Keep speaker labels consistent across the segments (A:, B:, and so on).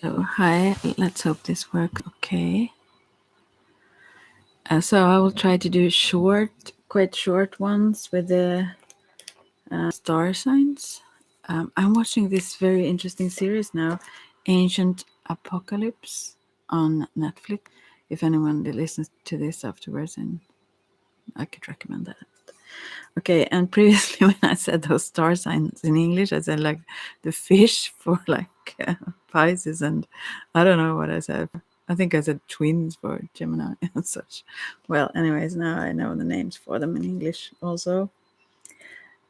A: So, hi, let's hope this works okay. So, I will try to do quite short ones with the star signs. I'm watching this very interesting series now, Ancient Apocalypse on Netflix. If anyone listens to this afterwards, and I could recommend that. Okay, and previously when I said those star signs in English, I said like the fish for like Pisces, and I don't know what I said. I think I said twins for Gemini and such. Well, anyways, now I know the names for them in English also.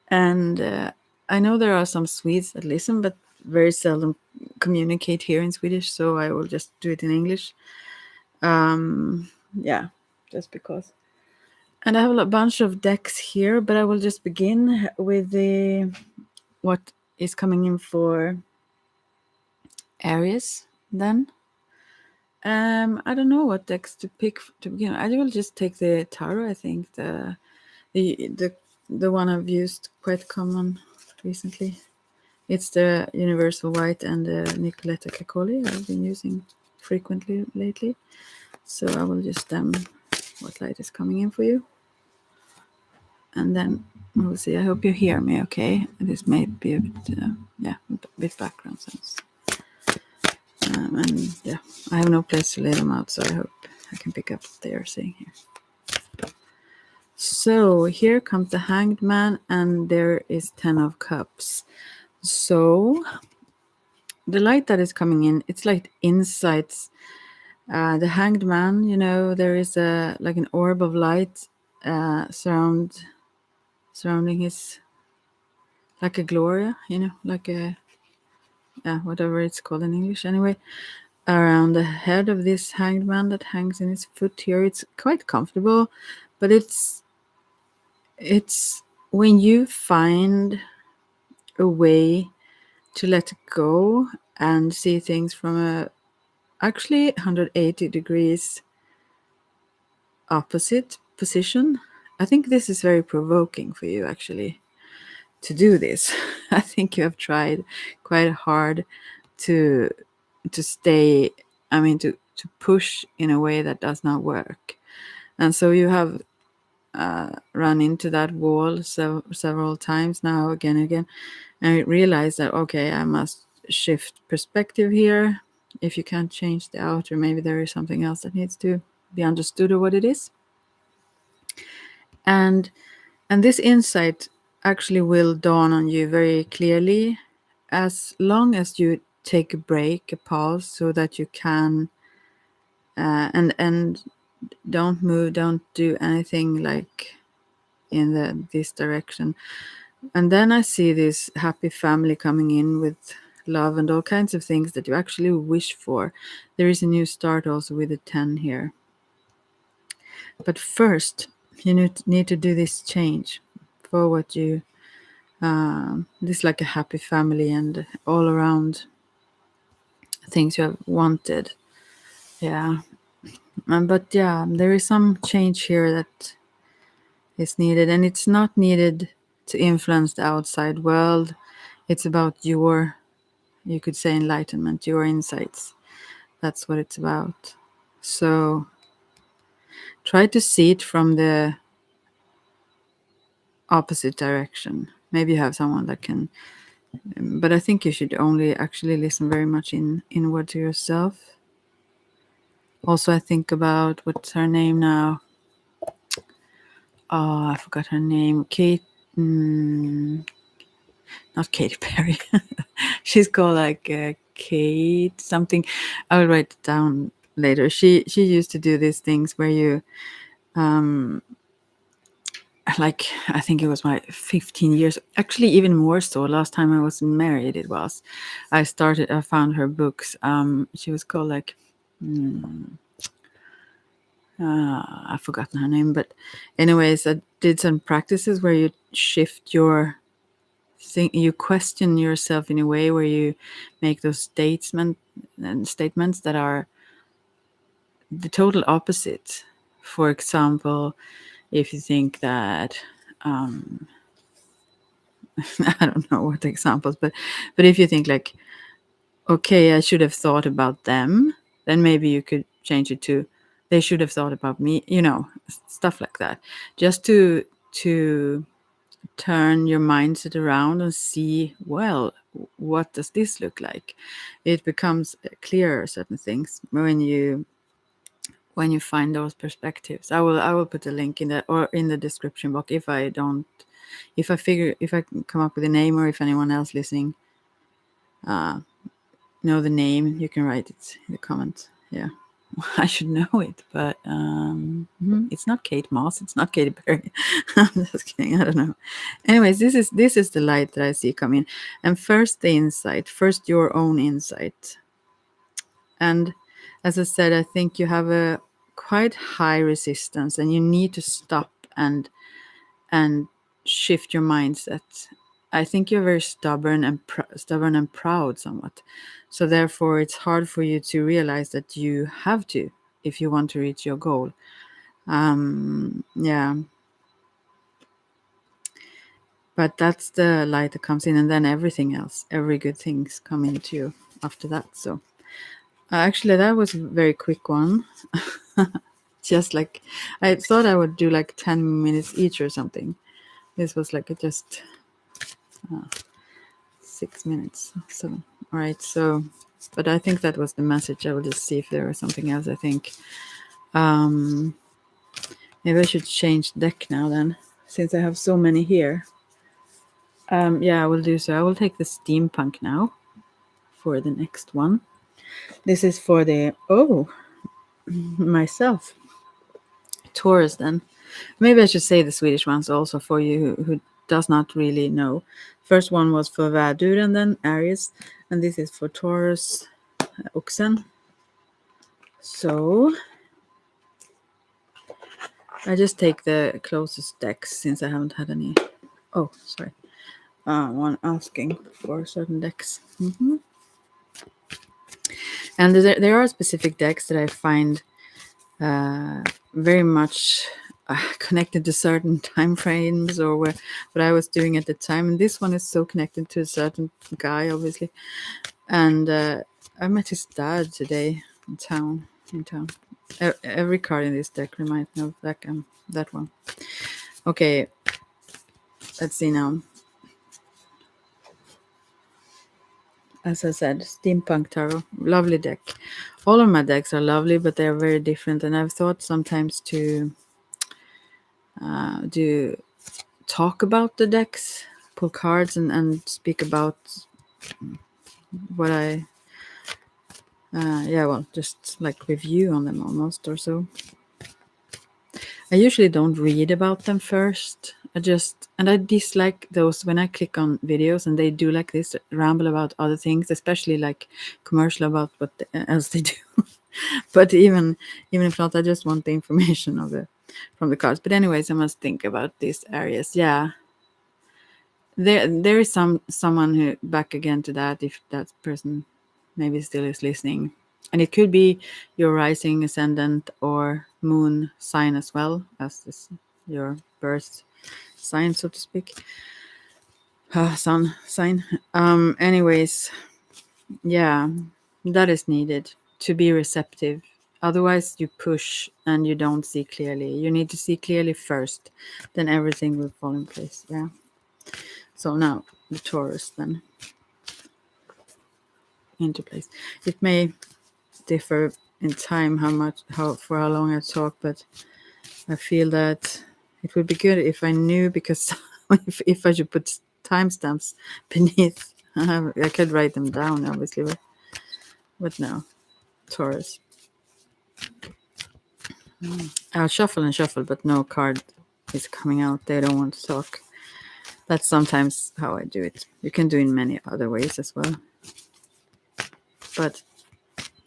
A: And I know there are some Swedes that listen, but very seldom communicate here in Swedish, so I will just do it in English. Yeah, just because. And I have a bunch of decks here, but I will just begin with the what is coming in for Aries then. I don't know what decks to pick to begin. I will just take the tarot. I think the one I've used quite common recently. It's the Universal White and the Nicoletta Caccoli I've been using frequently lately. So I will just what light is coming in for you. And then we'll see. I hope you hear me okay. This may be a bit, a bit background sounds. And yeah, I have no place to lay them out, so I hope I can pick up what they are saying here. So here comes the Hanged Man, and there is 10 of Cups. So the light that is coming in, it's like insights. The Hanged Man, there is like an orb of light surrounding his, like a Gloria, like a, whatever it's called in English anyway, around the head of this Hanged Man that hangs in his foot here. It's quite comfortable, but it's when you find a way to let go and see things from a actually 180 degrees opposite position. I think this is very provoking for you actually to do this. I think you have tried quite hard to stay, to push in a way that does not work. And so you have run into that wall several times now, again and again, and realize that, okay, I must shift perspective here. If you can't change the outer, maybe there is something else that needs to be understood or what it is. And this insight actually will dawn on you very clearly as long as you take a break, a pause, so that you can and don't move, don't do anything like in this direction. And then I see this happy family coming in with love and all kinds of things that you actually wish for. There is a new start also with the 10 here. But first, you need to do this change for what you this like a happy family and all around things you have wanted. Yeah. But yeah, there is some change here that is needed, and it's not needed to influence the outside world. It's about your, you could say, enlightenment, your insights. That's what it's about. So try to see it from the opposite direction. Maybe you have someone that can, but I think you should only actually listen very much inward to yourself. Also, I think about, what's her name now? Oh, I forgot her name. Not Katy Perry. She's called like Kate something. I will write it down later. She used to do these things where you, like, I think it was my 15 years, actually even more so. Last time I was married, I found her books. She was called like, I've forgotten her name, but anyways, I did some practices where you shift your thing, you question yourself in a way where you make those statements that are the total opposite. For example, if you think that, I don't know what examples, but if you think like, okay, I should have thought about them, then maybe you could change it to they should have thought about me, stuff like that. Just to turn your mindset around and see, well, what does this look like? It becomes clearer, certain things, when you find those perspectives. I will put a link in the description box if I can come up with a name, or if anyone else listening know the name, you can write it in the comments. Yeah. I should know it, but it's not Kate Moss. It's not Katy Perry. I'm just kidding. I don't know. Anyways, this is the light that I see coming. And first the insight, first your own insight. And as I said, I think you have a quite high resistance, and you need to stop and shift your mindset. I think you're very stubborn and proud somewhat. So therefore, it's hard for you to realize that you have to, if you want to reach your goal. Yeah. But that's the light that comes in, and then everything else, every good things come into you after that. So actually, that was a very quick one. Just like I thought I would do like 10 minutes each or something. This was like just 6 minutes, 7. All right. So, but I think that was the message. I will just see if there was something else. I think maybe I should change deck now then, since I have so many here. Yeah, I will do so. I will take the steampunk now for the next one. This is for the myself. Taurus then. Maybe I should say the Swedish ones also for you who does not really know. First one was for Vädur and then Aries, and this is for Taurus, Oxen. So I just take the closest decks since I haven't had any. Oh, sorry. One asking for certain decks. And there are specific decks that I find very much connected to certain time frames or what I was doing at the time. And this one is so connected to a certain guy, obviously. And I met his dad today in town. Every card in this deck reminds me of that one. Okay, let's see now. As I said, Steampunk Tarot, lovely deck. All of my decks are lovely, but they are very different. And I've thought sometimes to talk about the decks, pull cards, and speak about what I, just like review on them almost or so. I usually don't read about them first. I dislike those when I click on videos and they do like this, ramble about other things, especially like commercial about what else they do. But even if not, I just want the information from the cards. But anyways, I must think about these areas. Yeah. There is someone who back again to that, if that person maybe still is listening. And it could be your rising, ascendant, or moon sign as well as this, your birth sign, so to speak. Sun sign. Anyways, yeah, that is needed to be receptive. Otherwise, you push and you don't see clearly. You need to see clearly first, then everything will fall in place. Yeah. So now the Taurus then into place. It may differ in time for how long I talk, but I feel that it would be good if I knew, because if I should put timestamps beneath, I could write them down obviously, but no. Taurus. I'll shuffle and shuffle, but no card is coming out. They don't want to talk. That's sometimes how I do it. You can do it in many other ways as well. But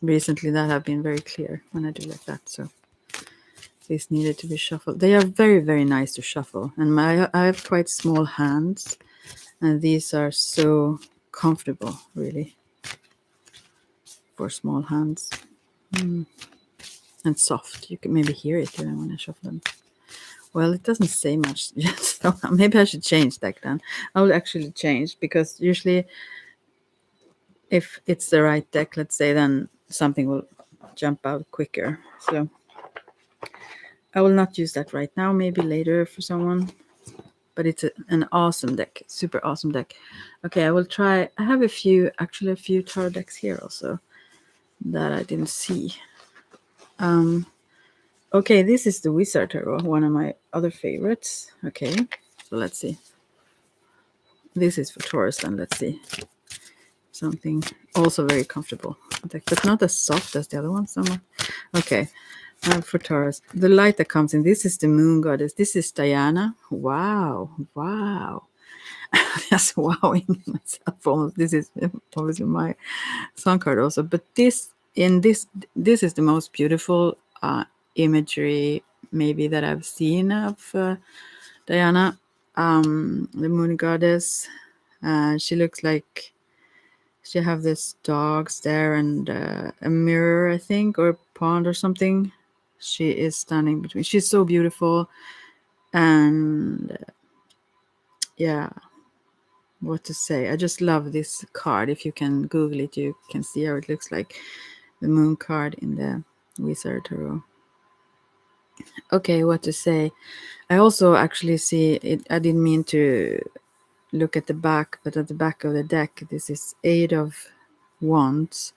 A: recently that have been very clear when I do like that. So these needed to be shuffled. They are very, very nice to shuffle. And I have quite small hands. And these are so comfortable, really, for small hands. And soft. You can maybe hear it even when I shuffle them. Well, it doesn't say much yet, so maybe I should change that then. I will actually change, because usually if it's the right deck, let's say, then something will jump out quicker. So I will not use that right now, maybe later for someone. But it's an awesome deck, super awesome deck. Okay, I will try. I have a few tarot decks here also that I didn't see. Okay, this is the Wizard Tarot, one of my other favorites. Okay, so let's see. This is for Taurus, then let's see. Something also very comfortable deck, but not as soft as the other one. Somewhat. Okay, for Taurus, the light that comes in. This is the Moon Goddess. This is Diana. Wow, wow. Just wowing myself almost. This is obviously my sun card also, but this is the most beautiful imagery maybe that I've seen of Diana, the Moon Goddess. She looks like she have this dogs there and a mirror, I think, or a pond or something. She is standing between. She's so beautiful, and yeah, what to say. I just love this card. If you can Google it, you can see how it looks like, the moon card in the Wizard Tarot. Okay, what to say. I also actually see it. I didn't mean to look at the back, but at the back of the deck, this is 8 of Wands,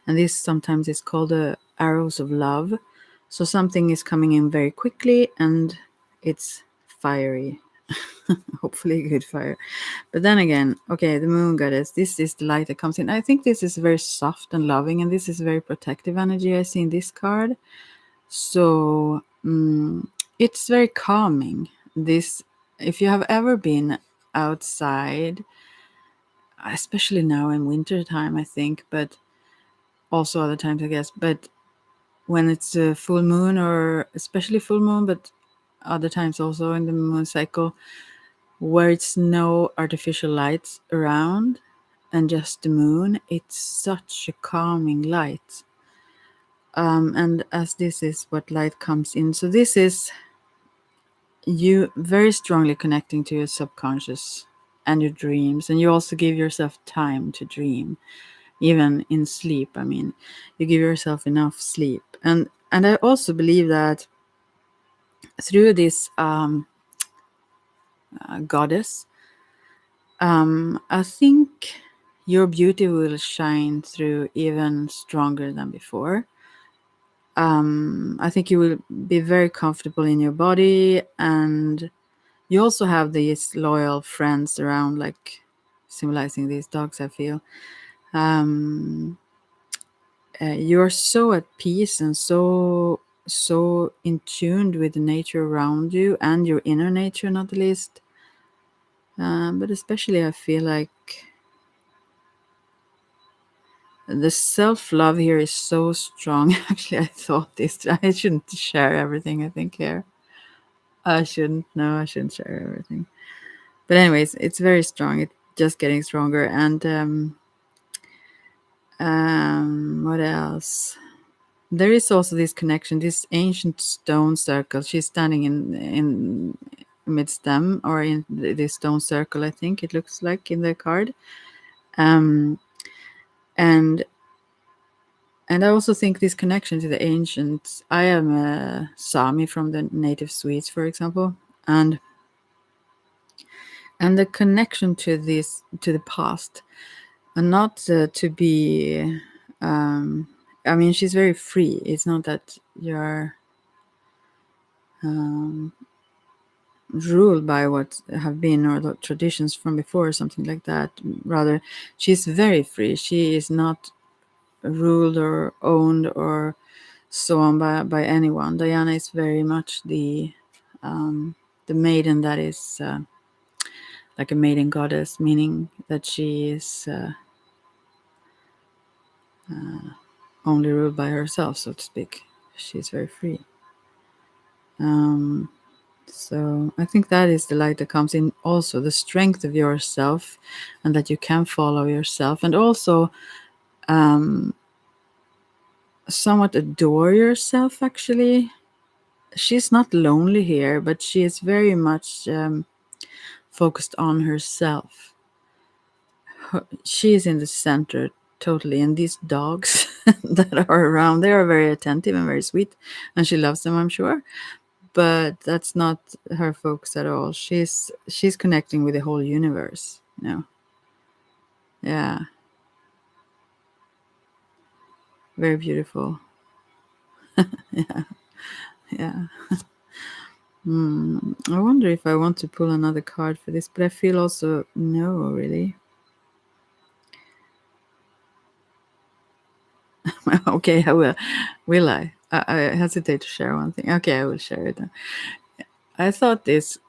A: and this sometimes is called the Arrows of Love. So something is coming in very quickly, and it's fiery. Hopefully good fire. But then again, okay, the Moon Goddess, this is the light that comes in. I think this is very soft and loving, and this is very protective energy I see in this card. So it's very calming. This, if you have ever been outside, especially now in winter time, I think, but also other times, I guess, but when it's a full moon, or especially full moon, but other times also in the moon cycle, where it's no artificial lights around and just the moon, it's such a calming light. And as this is what light comes in, so this is you very strongly connecting to your subconscious and your dreams, and you also give yourself time to dream, even in sleep. I mean, you give yourself enough sleep, and I also believe that through this goddess, I think your beauty will shine through even stronger than before. I think you will be very comfortable in your body, and you also have these loyal friends around, like symbolizing these dogs, I feel. You're so at peace and so in tune with the nature around you and your inner nature, not the least. But especially I feel like the self-love here is so strong. Actually, I thought this. I shouldn't share everything, I think, here. I shouldn't. No, I shouldn't share everything. But anyways, it's very strong. It's just getting stronger. And what else? There is also this connection, this ancient stone circle. She's standing in amidst them, or in this stone circle, I think it looks like in the card. And I also think this connection to the ancients. I am a Sami from the native Swedes, for example, and the connection to this, to the past, and not to be. I mean, she's very free. It's not that you're ruled by what have been, or the traditions from before, or something like that. Rather, she's very free. She is not ruled or owned or so on by anyone. Diana is very much the maiden that is like a maiden goddess, meaning that she is only ruled by herself, so to speak. She's very free. So I think that is the light that comes in, also the strength of yourself, and that you can follow yourself, and also somewhat adore yourself, actually. She's not lonely here, but she is very much focused on herself. She is in the center totally. And these dogs that are around, they are very attentive and very sweet, and she loves them, I'm sure. But that's not her focus at all. She's connecting with the whole universe. Yeah, very beautiful. Yeah. I wonder if I want to pull another card for this, but I feel also no, really. Okay, I will. Will I? I hesitate to share one thing. Okay, I will share it. I thought this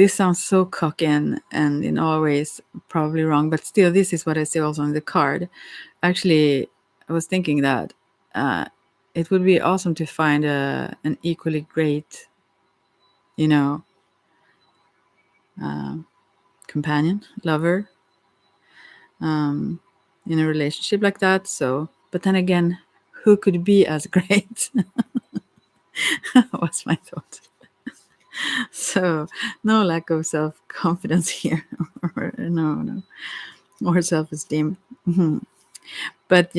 A: sounds so cocky and in all ways probably wrong, but still, this is what I see also on the card. Actually, I was thinking that uh, it would be awesome to find an equally great, you know, uh, companion, lover, um, in a relationship like that. So, but then again, who could be as great? Was my thought. So, no lack of self confidence here, or no, or self esteem. But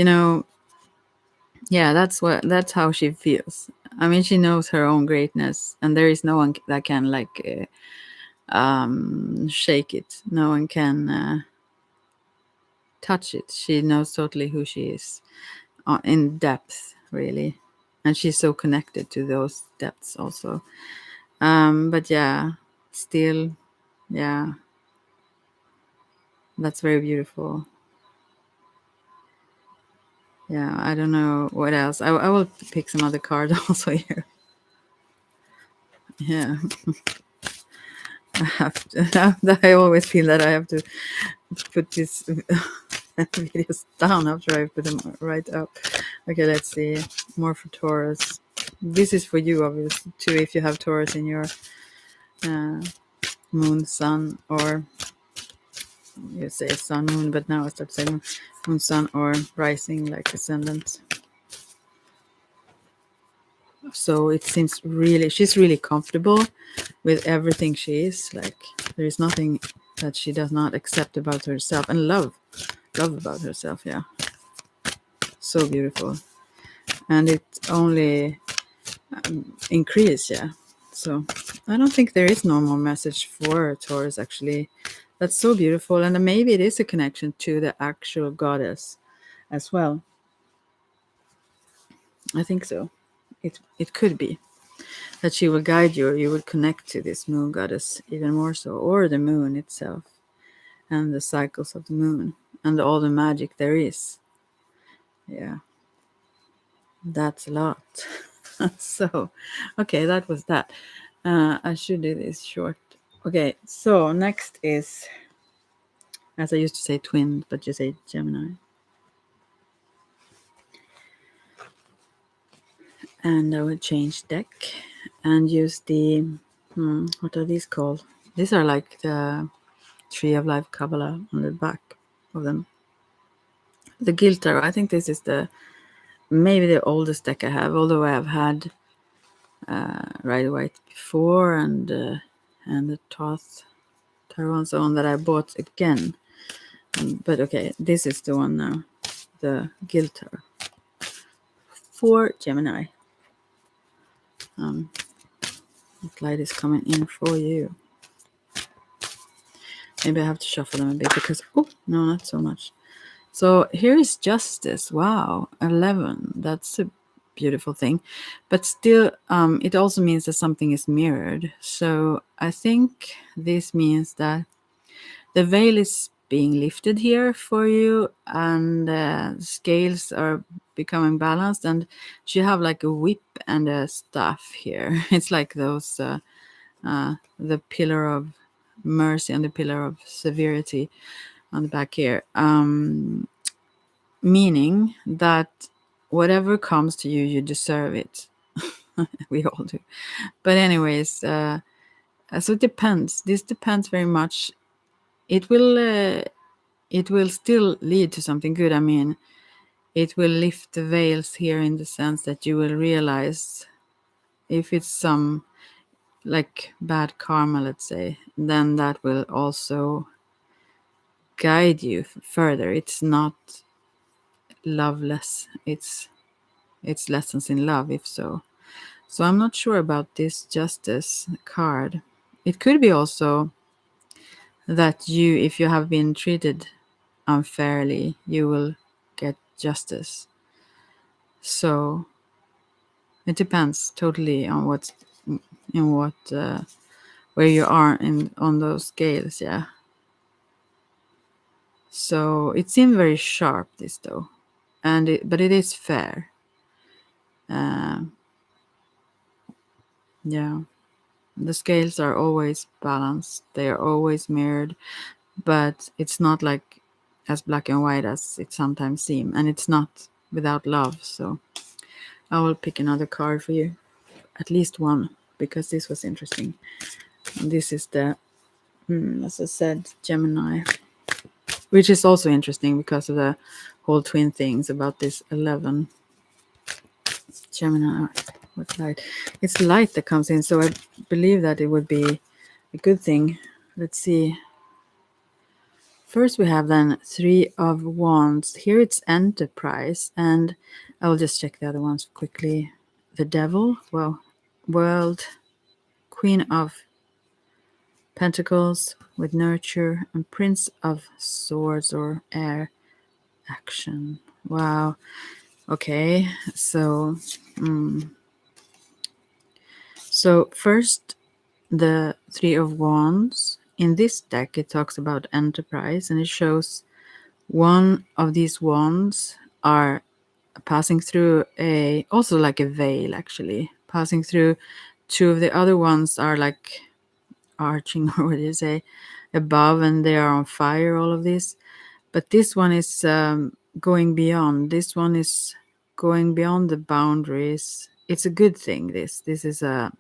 A: yeah, that's how she feels. I mean, she knows her own greatness, and there is no one that can like shake it. No one can touch it. She knows totally who she is in depth, really, and she's so connected to those depths also. But yeah, still, yeah, that's very beautiful. Yeah, I don't know what else. I will pick some other cards also here. Yeah, I have to. I always feel that I have to put these videos down after I put them right up. Okay, let's see. More for Taurus. This is for you, obviously, too, if you have Taurus in your uh, moon, sun, or you say sun, moon, but now I start saying moon, sun, or rising, like ascendant. So it seems really, she's really comfortable with everything she is. Like, there is nothing that she does not accept about herself and love about herself. Yeah, so beautiful, and it only increase. Yeah, so I don't think there is no more message for Taurus, actually. That's so beautiful, and maybe it is a connection to the actual goddess as well. I think so. It could be that she will guide you, or you will connect to this moon goddess even more so, or the moon itself, and the cycles of the moon, and all the magic there is. Yeah, that's a lot. So, okay, that was that. I should do this short. Okay, so next is, as I used to say, twin, but you say Gemini. And I will change deck and use the, what are these called? These are like the Tree of Life Kabbalah on the back of them. The Guild Tarot, I think this is maybe the oldest deck I have, although I have had Rider White before, and the Thoth Tarot and so on that I bought again. But okay, this is the one now, the Guild Tarot for Gemini. That light is coming in for you. Maybe I have to shuffle them a bit because, oh, no, not so much. So here is Justice. Wow, 11. That's a beautiful thing. But still, it also means that something is mirrored. So I think this means that the veil is being lifted here for you, and scales are becoming balanced, and you have like a whip and a staff here. It's like those, the pillar of mercy and the pillar of severity on the back here. Meaning that whatever comes to you, you deserve it. We all do. But anyways, so it depends. This depends very much. It will still lead to something good. I mean, it will lift the veils here in the sense that you will realize if it's some like bad karma, let's say, then that will also guide you further. It's not loveless. It's lessons in love, if so. So I'm not sure about this justice card. It could be also that you, if you have been treated unfairly, you will get justice. So it depends totally on what's in what where you are in on those scales. Yeah. So it seemed very sharp, this though, but it is fair. Uh, yeah, the scales are always balanced. They are always mirrored, but it's not like as black and white as it sometimes seems, and it's not without love. So I will pick another card for you, at least one, because this was interesting. And this is the, as I said, Gemini, which is also interesting because of the whole twin things about this 11. Gemini, what light? It's light that comes in, so I believe that it would be a good thing. Let's see. First, we have then 3 of Wands. Here it's Enterprise, and I will just check the other ones quickly. The Devil, well, World, Queen of Pentacles with Nurture, and Prince of Swords or Air, Action. Wow. Okay, so so first, the 3 of Wands. In this deck, it talks about Enterprise, and it shows one of these wands are passing through also like a veil, actually. Passing through. 2 of the other ones are like arching, or what do you say, above, and they are on fire, all of this. But this one is going beyond. This one is going beyond the boundaries. It's a good thing, this is a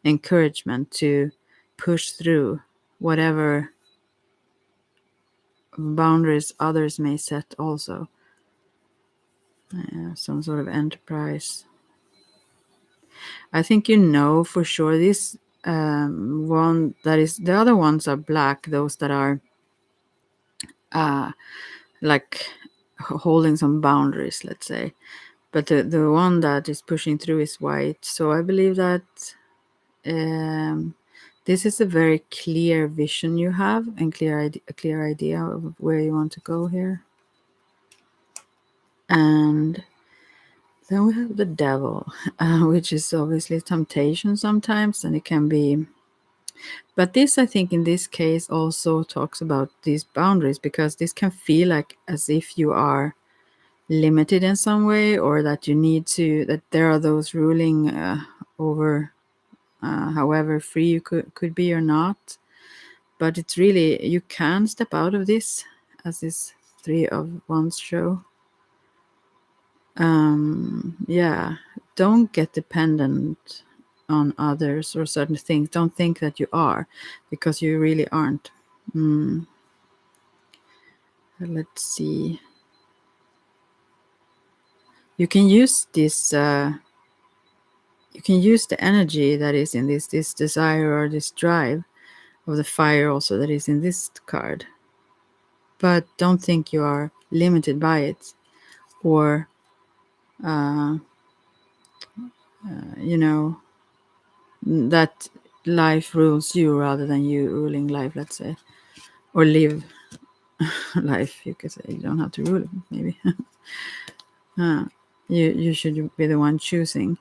A: encouragement to push through whatever boundaries others may set also. Some sort of enterprise. I think you know for sure this one that is, the other ones are black, those that are like holding some boundaries, let's say. But the one that is pushing through is white. So I believe that this is a very clear vision you have, and a clear idea of where you want to go here. And then we have the Devil, which is obviously temptation sometimes, and it can be. But this, I think, in this case, also talks about these boundaries, because this can feel like as if you are limited in some way, or that you need to, that there are those ruling over however free you could be or not. But it's really, you can step out of this, as this 3 of Wands show. Yeah, don't get dependent on others or certain things. Don't think that you are, because you really aren't. Let's see. You can use this. You can use the energy that is in this desire or this drive of the fire also that is in this card. But don't think you are limited by it, or you know, that life rules you rather than you ruling life, let's say, or live life. You could say you don't have to rule it, maybe. You should be the one choosing,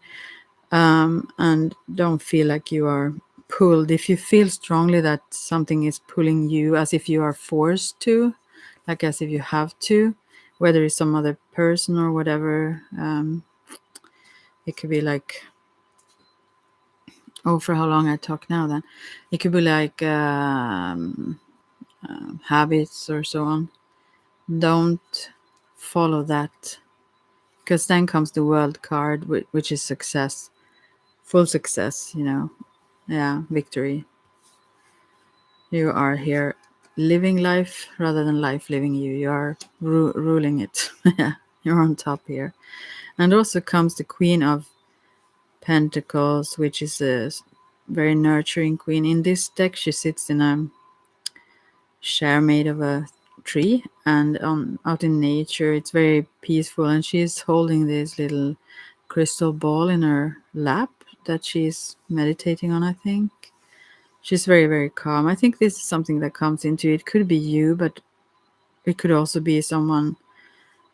A: and don't feel like you are pulled. If you feel strongly that something is pulling you, as if you are forced to, like as if you have to, whether it's some other person or whatever, it could be like, oh, for how long I talk now then, it could be like habits or so on. Don't follow that, because then comes the World card, which is success, full success, yeah, victory. You are here living life rather than life living you. You are ruling it. Yeah, you're on top here. And also comes the Queen of Pentacles, which is a very nurturing queen. In this deck, she sits in a chair made of a tree, and out in nature. It's very peaceful, and she's holding this little crystal ball in her lap that she's meditating on, I think. She's very, very calm. I think this is something that comes into it. Could be you, but it could also be someone,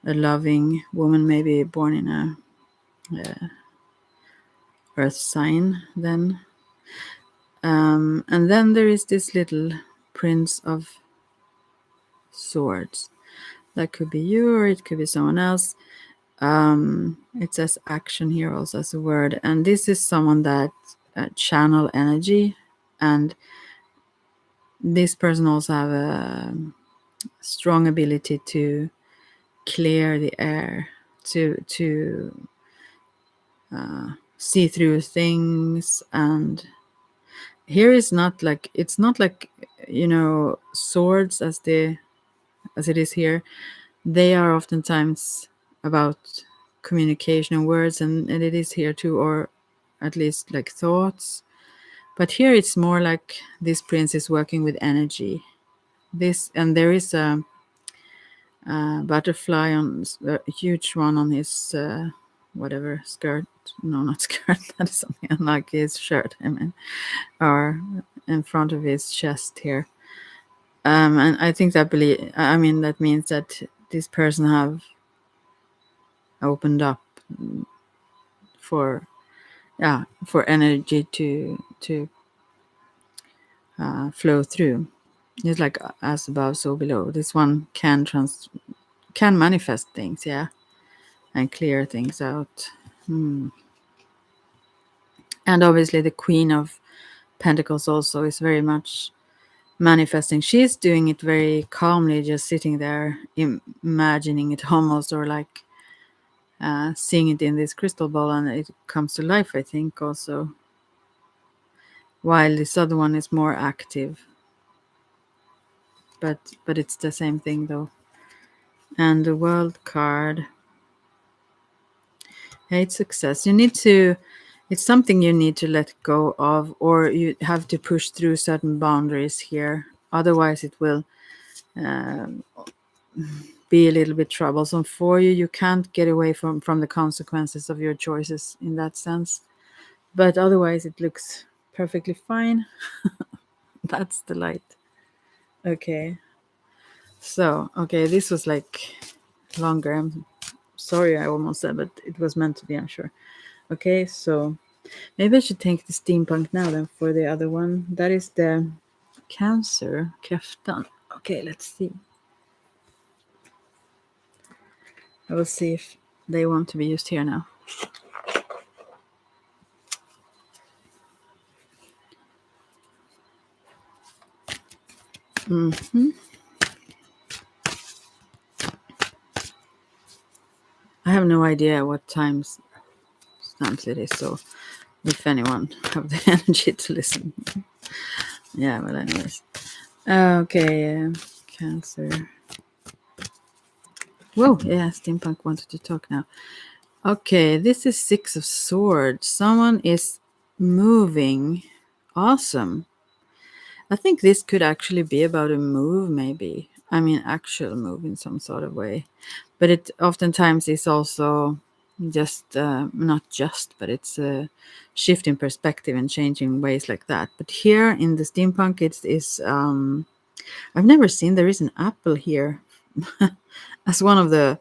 A: a loving woman, maybe born in a earth sign then. And then there is this little Prince of Swords. That could be you, or it could be someone else. It says action here also as a word, and this is someone that channel energy, and this person also have a strong ability to clear the air, to see through things. And here is not like, it's not like, swords as it is here. They are oftentimes about communication and words, and it is here too, or at least like thoughts. But here it's more like this prince is working with energy. This, and there is a butterfly on a huge one on his whatever skirt. No, not skirt. That is something like his shirt. I mean, or in front of his chest here. And I think that that means that this person have opened up for for energy to flow through. It's like as above, so below. This one can manifest things, yeah, and clear things out. And obviously, the Queen of Pentacles also is very much manifesting. She's doing it very calmly, just sitting there, imagining it almost, or like seeing it in this crystal ball, and it comes to life, I think, also. While this other one is more active, but it's the same thing though. And the World card, it's success. It's something you need to let go of, or you have to push through certain boundaries here. Otherwise, it will be a little bit troublesome for you. You can't get away from the consequences of your choices in that sense. But otherwise, it looks perfectly fine. That's the light. Okay. So, okay, this was like longer. I'm sorry, I almost said, but it was meant to be, I'm sure. Okay, so maybe I should take the steampunk now then for the other one. That is the Cancer, Kräftan. Okay, let's see. I will see if they want to be used here now. I have no idea what times stamps it is, so if anyone have the energy to listen. Yeah, well, anyways. Okay, Cancer. Whoa, yeah, steampunk wanted to talk now. Okay, this is Six of Swords. Someone is moving. Awesome. I think this could actually be about a move, maybe. I mean, actual move in some sort of way. But it oftentimes is also just, not just, but it's a shift in perspective and changing ways like that. But here in the steampunk, I've never seen, there is an apple here as one of the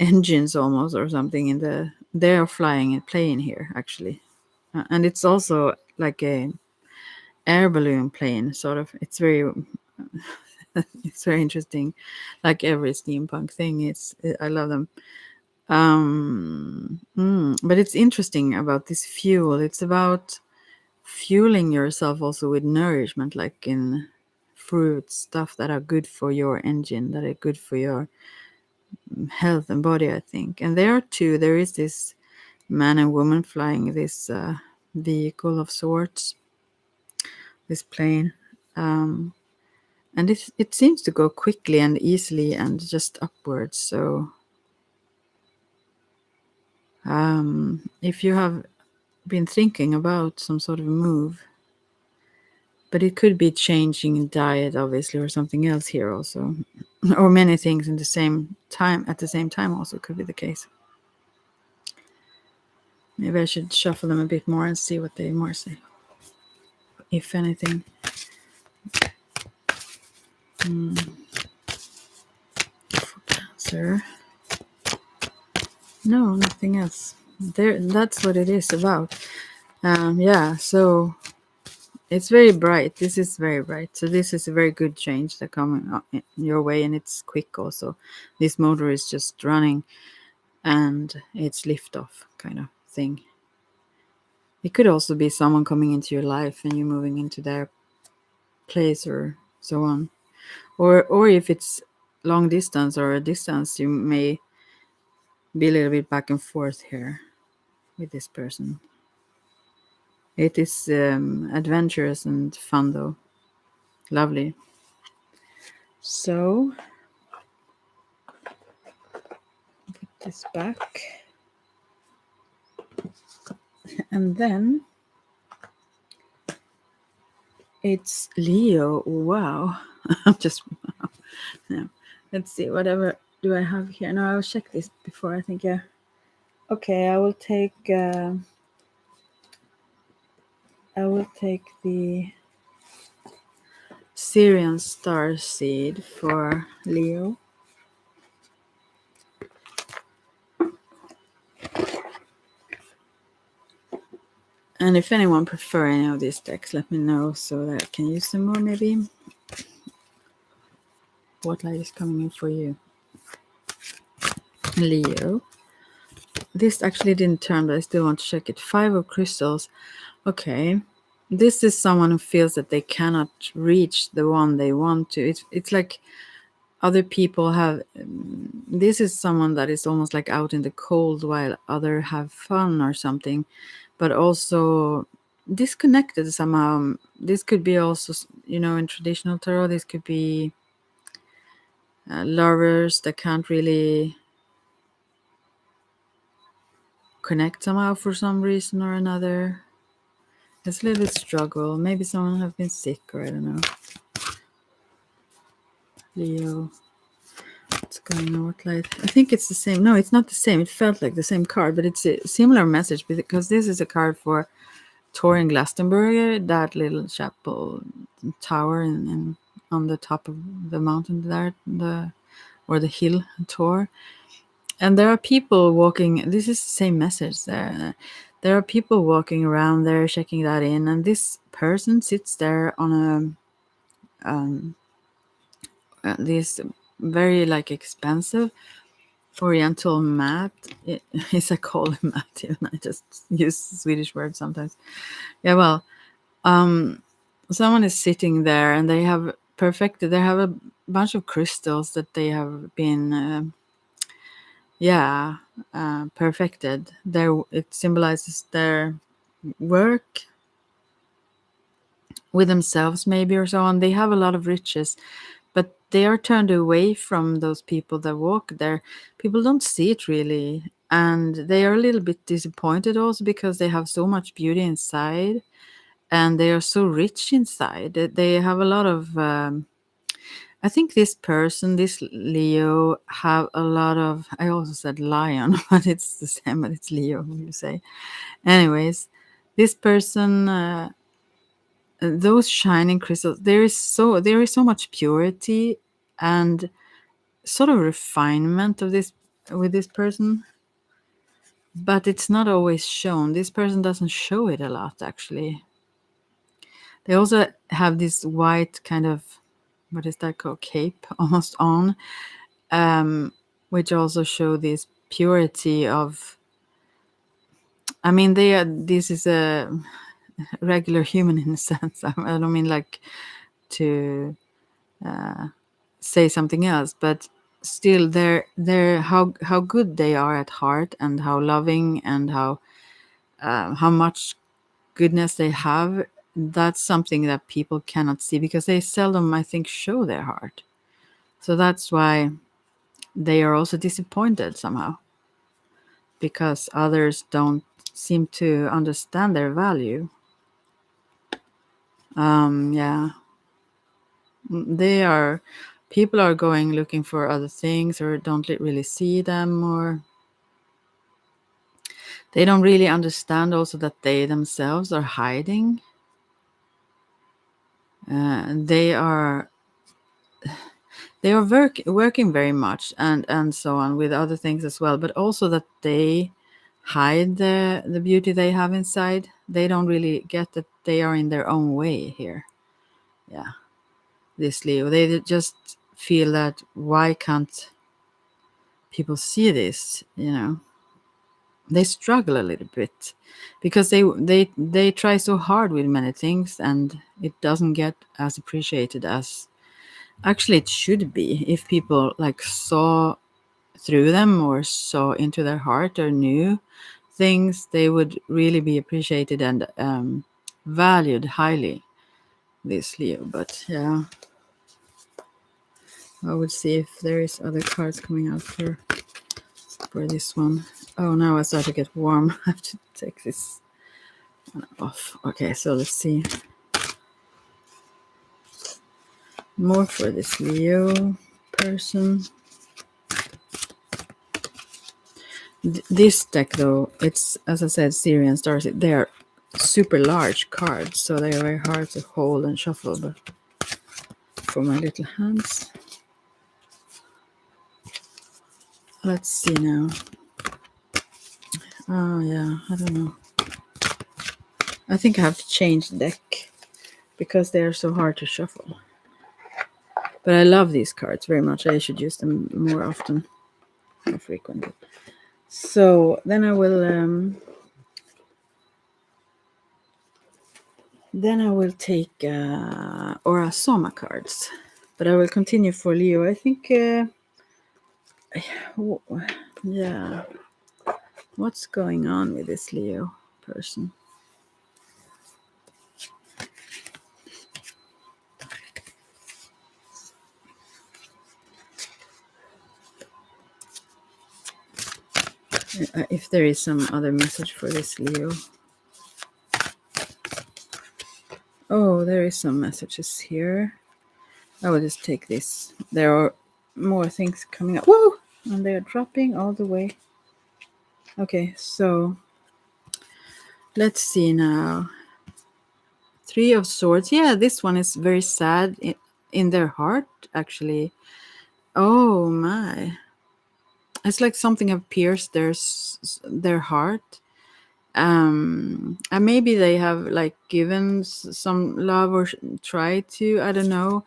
A: engines almost, or something they are flying a plane here actually. And it's also like a air balloon plane sort of. It's very it's very interesting, like every steampunk thing. I love them. But it's interesting about this fuel. It's about fueling yourself also with nourishment, like in fruits, stuff that are good for your engine, that are good for your health and body, I think. And there are two. There is this man and woman flying this vehicle of sorts, this plane. And it seems to go quickly and easily and just upwards. So if you have been thinking about some sort of move, But it could be changing in diet, obviously, or something else here also. Or many things in the same time, at the same time also could be the case. Maybe I should shuffle them a bit more and see what they more say. If anything. For Cancer. No, nothing else. There, that's what it is about. Yeah, so it's very bright. This is very bright. So this is a very good change that coming your way, and it's quick also. This motor is just running, and it's liftoff kind of thing. It could also be someone coming into your life and you moving into their place or so on. Or if it's long distance or a distance, you may be a little bit back and forth here with this person. It is adventurous and fun though. Lovely. So put this back. And then it's Leo. Wow. I'm just wow. No. Let's see. Whatever do I have here? No, I'll check this before. I think yeah. Okay, I will take the Syrian star seed for Leo. And if anyone prefer any of these decks, let me know so that I can use them more maybe. What light is coming in for you? Leo. This actually didn't turn, but I still want to check it. 5 of crystals. Okay. This is someone who feels that they cannot reach the one they want to. It's like other people have. This is someone that is almost like out in the cold while other have fun or something, but also disconnected somehow. This could be also, in traditional tarot, this could be lovers that can't really connect somehow for some reason or another. It's a little bit struggle. Maybe someone have been sick or I don't know. Leo. What's going on? What light? I think it's the same. No, it's not the same. It felt like the same card, but it's a similar message because this is a card for touring Glastonbury, that little chapel tower and on the top of the mountain there, or the hill tour. And there are people walking. This is the same message there. There are people walking around there, checking that in, and this person sits there on this very like expensive Oriental mat. It's a call mat. Even I just use Swedish words sometimes. Yeah, well, someone is sitting there, and they have perfected. They have a bunch of crystals that they have been. Perfected. It symbolizes their work with themselves, maybe, or so on. They have a lot of riches, but they are turned away from those people that walk there. People don't see it really, and they are a little bit disappointed also because they have so much beauty inside, and they are so rich inside. They have a lot of. I think this person, this Leo, have a lot of. I also said lion, but it's the same. But it's Leo, you say. Anyways, this person, those shining crystals. There is so much purity and sort of refinement of this with this person, but it's not always shown. This person doesn't show it a lot, actually. They also have this white kind of, what is that called, cape almost on, which also show this purity of. I mean, this is a regular human in a sense. I don't mean like to say something else, but still, they're how good they are at heart, and how loving, and how much goodness they have. That's something that people cannot see because they seldom, I think, show their heart. So that's why they are also disappointed somehow, because others don't seem to understand their value. Yeah, they are. People are going looking for other things, or don't really see them, or they don't really understand also that they themselves are hiding. They are working very much and so on with other things as well, but also that they hide the beauty they have inside. They don't really get that they are in their own way here. Yeah, this Leo, they just feel that why can't people see this? They struggle a little bit because they try so hard with many things, and it doesn't get as appreciated as actually it should be. If people like saw through them or saw into their heart or knew things, they would really be appreciated and valued highly, this Leo. But yeah, I would see if there is other cards coming out for this one. Oh, now I start to get warm. I have to take this one off. Okay, so let's see more for this Leo person. This deck, though, it's, as I said, Syrian stars. They are super large cards, so they are very hard to hold and shuffle. But for my little hands, let's see now. Oh yeah, I don't know. I think I have to change the deck because they are so hard to shuffle. But I love these cards very much. I should use them more often, more frequently. So then I will take Aura Soma cards, but I will continue for Leo. I think, yeah. What's going on with this Leo person? If there is some other message for this Leo. Oh, there is some messages here. I will just take this. There are more things coming up. Whoa! And they are dropping all the way. Okay, so let's see now. Three of Swords. Yeah, this one is very sad in their heart, actually. Oh my. It's like something have pierced their heart. And maybe they have like given some love or tried to, I don't know,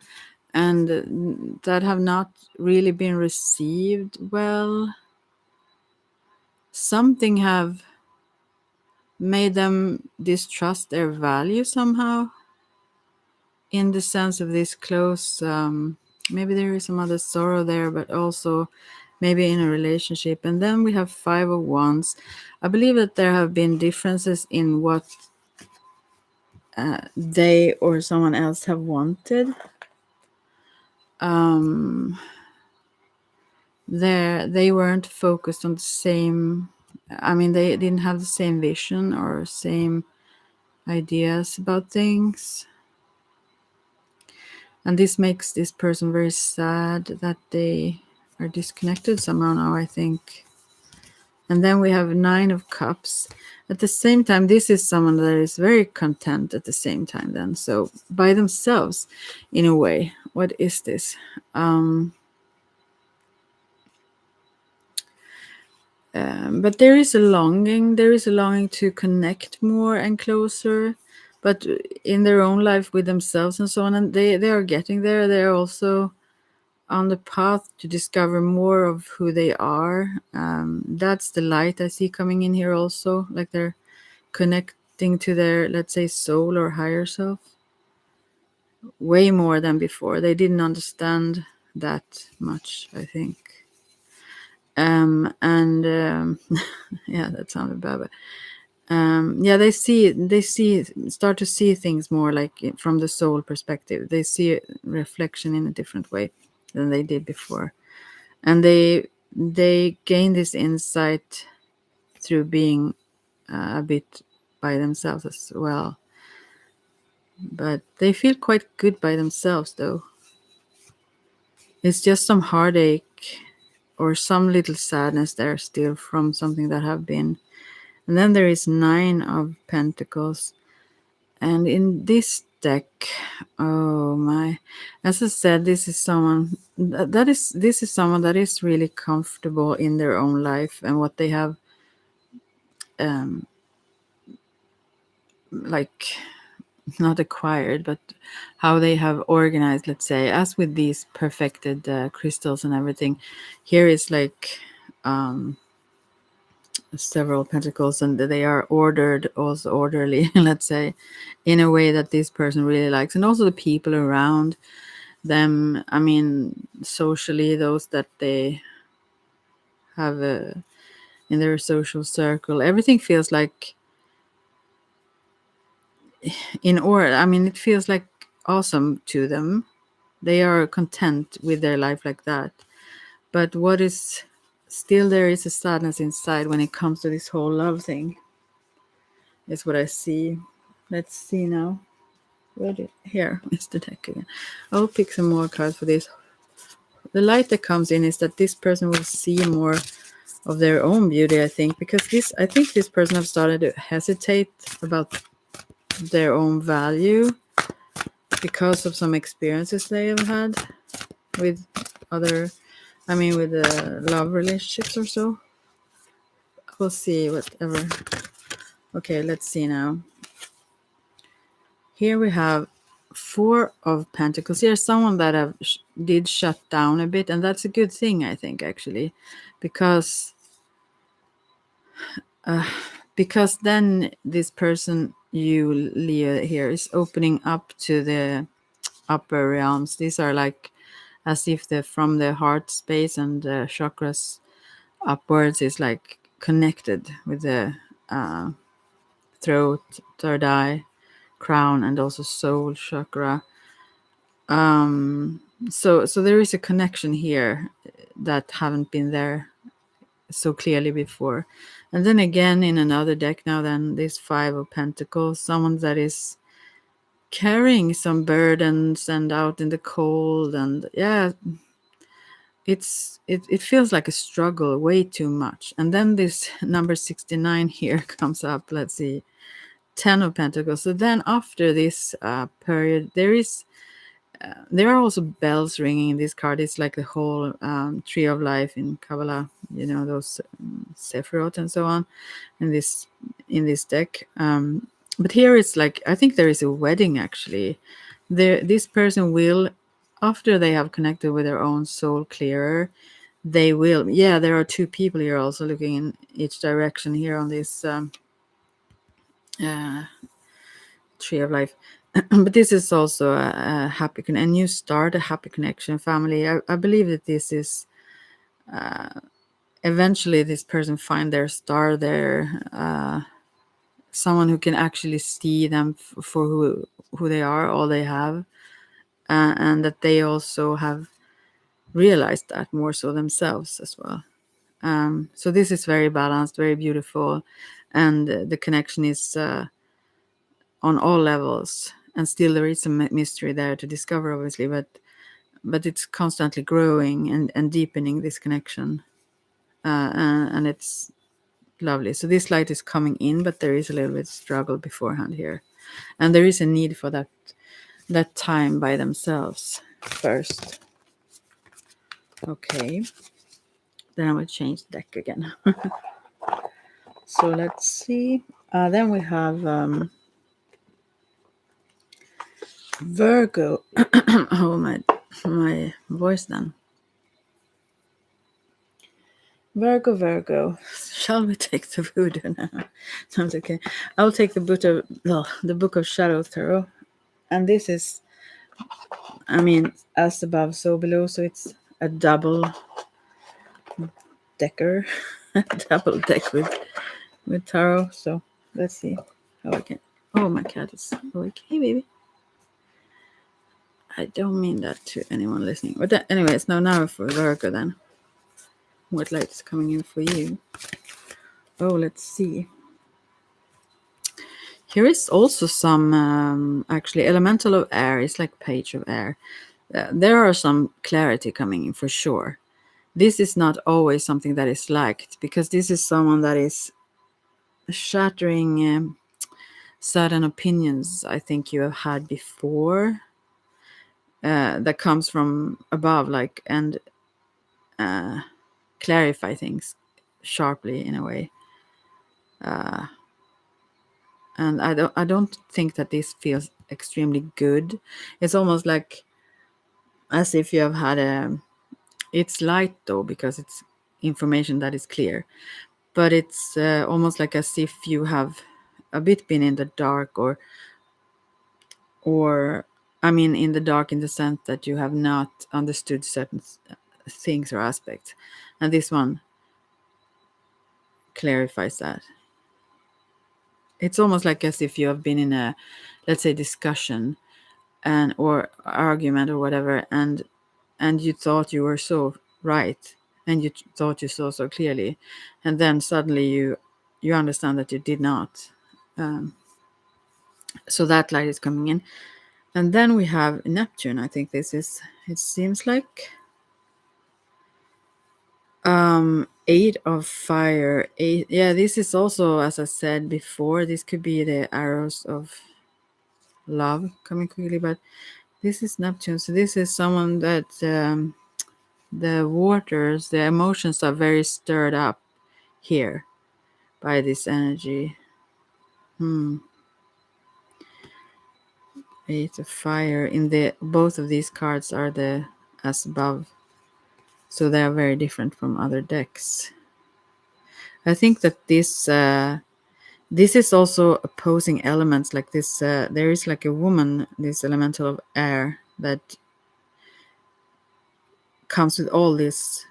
A: and that have not really been received well. Something have made them distrust their value somehow, in the sense of this close. Maybe there is some other sorrow there, but also maybe in a relationship. And then we have Five of Wands. I believe that there have been differences in what they or someone else have wanted. They weren't focused on the same. I mean, they didn't have the same vision or same ideas about things. And this makes this person very sad that they are disconnected somehow now, I think. And then we have Nine of Cups. At the same time, this is someone that is very content at the same time then. So by themselves, in a way. What is this? But there is a longing. There is a longing to connect more and closer, but in their own life with themselves and so on. And they are getting there. They are also on the path to discover more of who they are. That's the light I see coming in here also. Like they're connecting to their, let's say, soul or higher self way more than before. They didn't understand that much, I think. And yeah, that sounded bad, but yeah, they start to see things more like from the soul perspective. They see reflection in a different way than they did before, and they gain this insight through being a bit by themselves as well. but they feel quite good by themselves, though. It's just some heartache or some little sadness there still from something that have been. And then there is 9 of Pentacles. And in this deck, oh my, as I said, this is someone this is someone that is really comfortable in their own life and what they have um like not acquired, but how they have organized, let's say, as with these perfected crystals and everything. Here is like several pentacles, and they are ordered, also orderly, let's say, in a way that this person really likes, and also the people around them. I mean, socially, those that they have in their social circle, everything feels like in order. I mean, it feels like awesome to them. They are content with their life like that. But what is still, there is a sadness inside when it comes to this whole love thing, is what I see. Let's see now. Here is the deck again. I'll pick some more cards for this. The light that comes in is that this person will see more of their own beauty, I think, because I think this person have started to hesitate about their own value because of some experiences they have had with other, I mean, with love relationships or so. We'll see, whatever. Okay, let's see now. Here we have 4 of Pentacles. Here's someone that did shut down a bit, and that's a good thing, I think, actually, because then this person, you, Leo, here is opening up to the upper realms. These are like as if they're from the heart space, and the chakras upwards is like connected with the throat, third eye, crown, and also soul chakra. So there is a connection here that haven't been there so clearly before. And then again, in another deck now, then this 5 of Pentacles, someone that is carrying some burdens and out in the cold, and yeah, it feels like a struggle way too much. And then this number 69 here comes up. Let's see, 10 of Pentacles. So then after this period, there are also bells ringing in this card. It's like the whole tree of life in Kabbalah, those Sephiroth and so on in this deck. But here it's like, I think there is a wedding actually. This person will, after they have connected with their own soul clearer, they will. Yeah, there are 2 people here also looking in each direction here on this uh, tree of life. But this is also a happy and you start a happy connection family. I believe that this is eventually this person find their star there, someone who can actually see them for who they are, all they have, and that they also have realized that more so themselves as well. So this is very balanced, very beautiful, and the connection is on all levels. And still there is some mystery there to discover, obviously, but it's constantly growing and deepening this connection, and it's lovely. So this light is coming in, but there is a little bit of struggle beforehand here, and there is a need for that time by themselves first. Okay, then I will change the deck again. So let's see. Then we have Virgo. Oh, my voice then. Virgo. Shall we take the voodoo now? No, it's okay. I'll take the Book of Shadow Tarot. And this is, I mean, as above, so below. So it's a double decker. Double deck with tarot. So let's see how I can. Oh, my cat is awake. Hey, baby. I don't mean that to anyone listening. But anyways, now for Virgo then. What light is coming in for you? Oh, let's see. Here is also some actually elemental of air. It's like page of air. There are some clarity coming in for sure. This is not always something that is liked, because this is someone that is shattering certain opinions I think you have had before, that comes from above, like, and clarify things sharply in a way. And I don't think that this feels extremely good. It's almost like as if you have had a. It's light though, because it's information that is clear, but it's almost like as if you have a bit been in the dark, or I mean in the dark in the sense that you have not understood certain things or aspects, and this one clarifies that. It's almost like as if you have been in a, let's say, discussion and or argument or whatever, and you thought you were so right, and you thought you saw so clearly, and then suddenly you understand that you did not. So that light is coming in. And then we have Neptune. I think this is, it seems like, eight of fire. Eight, yeah, this is also, as I said before, this could be the arrows of love coming quickly, but this is Neptune. So this is someone that the waters, the emotions are very stirred up here by this energy. Eight of fire. In the both of these cards are the as above, so they are very different from other decks. I think that this is also opposing elements like this. There is like a woman, this elemental of air, that comes with all this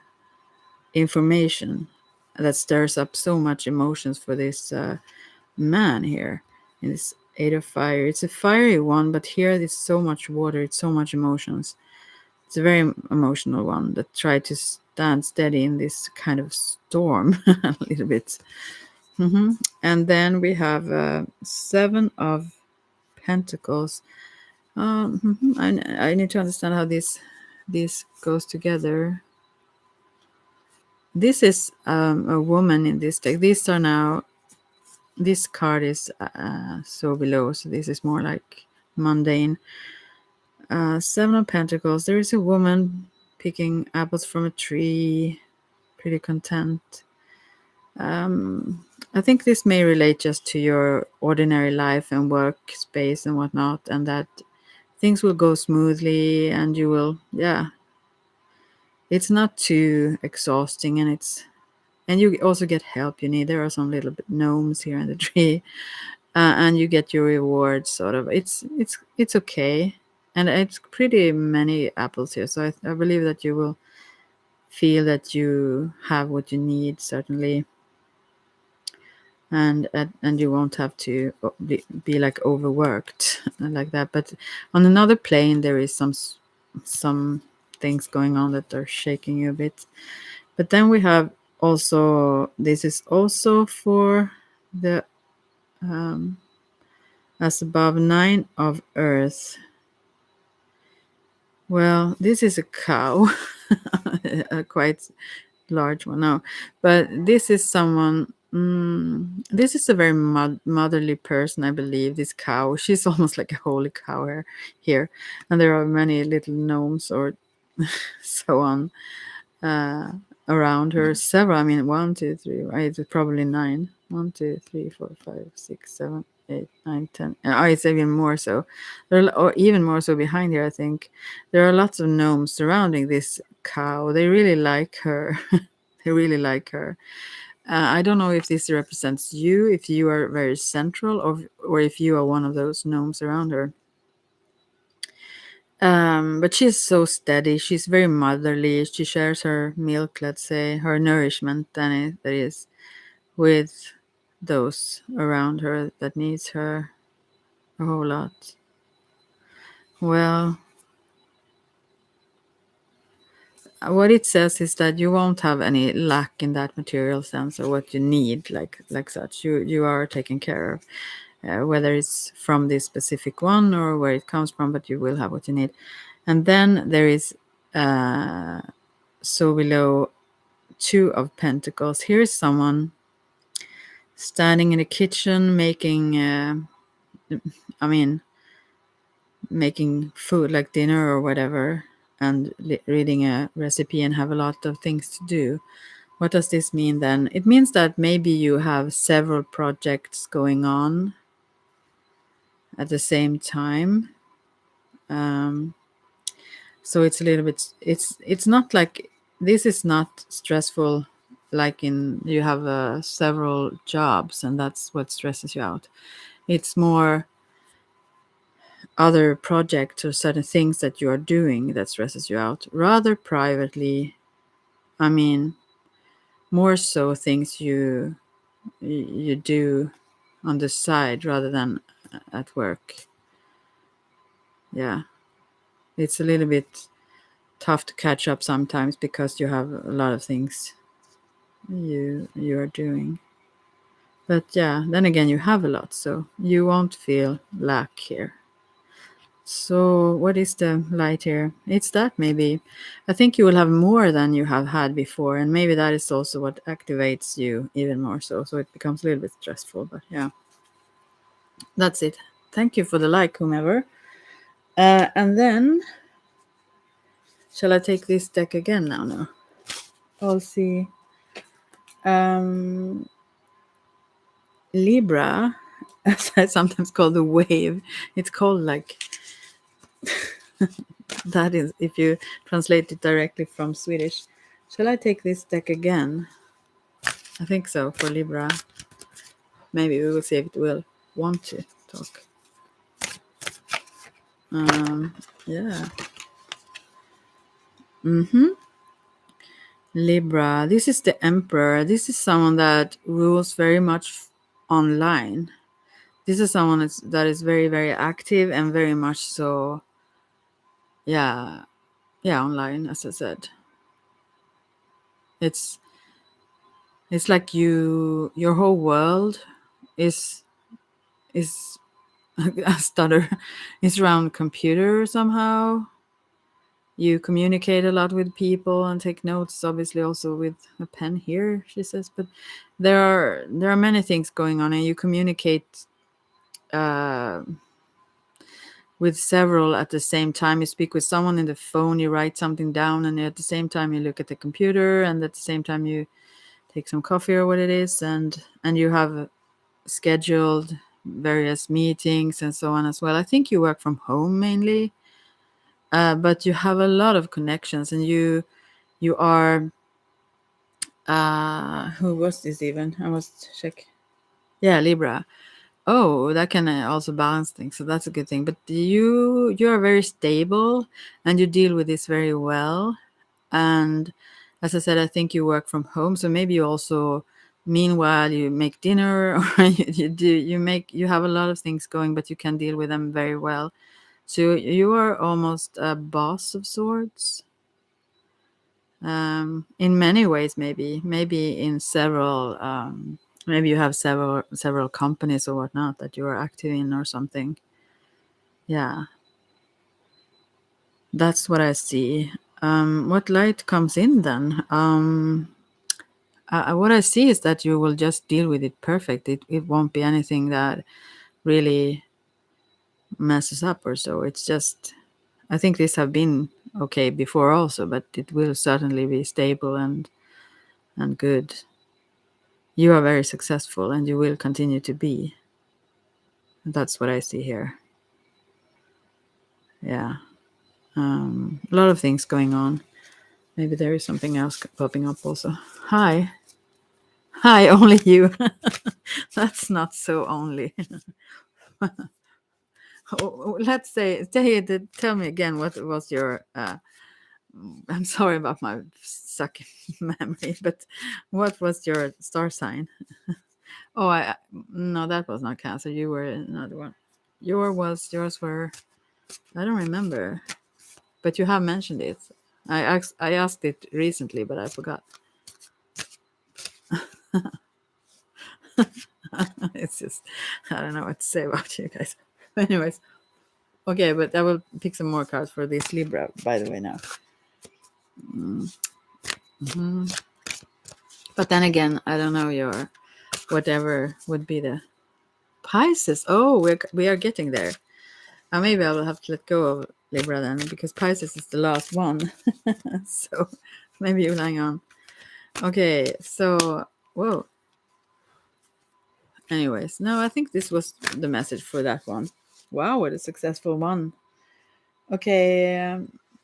A: information that stirs up so much emotions for this man here in this eight of fire. It's a fiery one, but here it's so much water, it's so much emotions. It's a very emotional one that tried to stand steady in this kind of storm a little bit. And then we have seven of pentacles. I need to understand how this goes together. This is a woman in this deck. These are now, this card is so below, so this is more like mundane. Seven of Pentacles. There is a woman picking apples from a tree, pretty content. I think this may relate just to your ordinary life and workspace and whatnot, and that things will go smoothly, and you will, yeah. It's not too exhausting, and you also get help you need. There are some little bit gnomes here in the tree, and you get your rewards. Sort of, it's okay, and it's pretty many apples here. So I believe that you will feel that you have what you need, certainly, and you won't have to be like overworked like that. But on another plane, there is some things going on that are shaking you a bit. But then we have also, this is also for the as above, nine of earth. Well, this is a cow, a quite large one now, but this is someone. This is a very motherly person, I believe. This cow, she's almost like a holy cow here, and there are many little gnomes or so on around her. Several, I mean, 1, 2, 3, right? It's probably 9. 1, 2, 3, 4, 5, 6, 7, 8, 9, 10. Oh, it's even more so. Or even more so behind here, I think. There are lots of gnomes surrounding this cow. They really like her. They really like her. I don't know if this represents you, if you are very central, or if you are one of those gnomes around her. But she's so steady. She's very motherly. She shares her milk, let's say, her nourishment, that is, with those around her that needs her a whole lot. Well, what it says is that you won't have any lack in that material sense or what you need, like such. You are taken care of. whether it's from this specific one or where it comes from, but you will have what you need. And then there is so below 2 of Pentacles. Here is someone standing in the kitchen making making food like dinner or whatever, and reading a recipe and have a lot of things to do. What does this mean then? It means that maybe you have several projects going on at the same time. So it's a little bit, it's not like, this is not stressful like in you have several jobs and that's what stresses you out. It's more other projects or certain things that you are doing that stresses you out, rather privately. I mean, more so things you do on the side rather than at work. Yeah, it's a little bit tough to catch up sometimes because you have a lot of things you are doing. But yeah, then again, you have a lot, so you won't feel lack here. So what is the light here? It's that maybe. I think you will have more than you have had before, and maybe that is also what activates you even more so. So it becomes a little bit stressful, but yeah. That's it. Thank you for the like, whomever. And then, shall I take this deck again now? No. I'll see. Libra, as I sometimes call the wave. It's called like that is if you translate it directly from Swedish. Shall I take this deck again? I think so for Libra. Maybe we will see if it will want to talk. Yeah. Libra. This is the Emperor. This is someone that rules very much online. This is someone that is very, very active and very much so, yeah, online, as I said. It's like your whole world is a stutter, is around computer somehow. You communicate a lot with people and take notes, obviously also with a pen here, she says. But there are many things going on, and you communicate with several at the same time. You speak with someone in the phone, you write something down, and at the same time you look at the computer, and at the same time you take some coffee or what it is, and you have scheduled various meetings and so on as well. I think you work from home mainly, but you have a lot of connections, and you are who was this even? I must check. Yeah, Libra. Oh, that can also balance things, so that's a good thing. But you are very stable, and you deal with this very well. And as I said, I think you work from home, so maybe you also, meanwhile, you make dinner, or you have a lot of things going, but you can deal with them very well. So you are almost a boss of sorts. In many ways, maybe in several. Maybe you have several companies or whatnot that you are active in or something. Yeah, that's what I see. What light comes in then? What I see is that you will just deal with it perfect. It won't be anything that really messes up or so. It's just, I think these have been okay before also, but it will certainly be stable and good. You are very successful, and you will continue to be. That's what I see here. Yeah. A lot of things going on. Maybe there is something else popping up also. Hi. Hi, only you. That's not so only. Let's say, tell me again, what was your, I'm sorry about my sucky memory, but what was your star sign? Oh, no, that was not Cancer. You were another one. Yours were, I don't remember, but you have mentioned it. I asked it recently, but I forgot. It's just, I don't know what to say about you guys. Anyways, okay, but I will pick some more cards for this Libra, by the way, now. Mm-hmm. But then again, I don't know your whatever would be the Pisces. Oh, we are getting there. Maybe I will have to let go of Libra then, because Pisces is the last one. So maybe you hang on. Okay, so whoa. Anyways, no, I think this was the message for that one. Wow, what a successful one. Okay,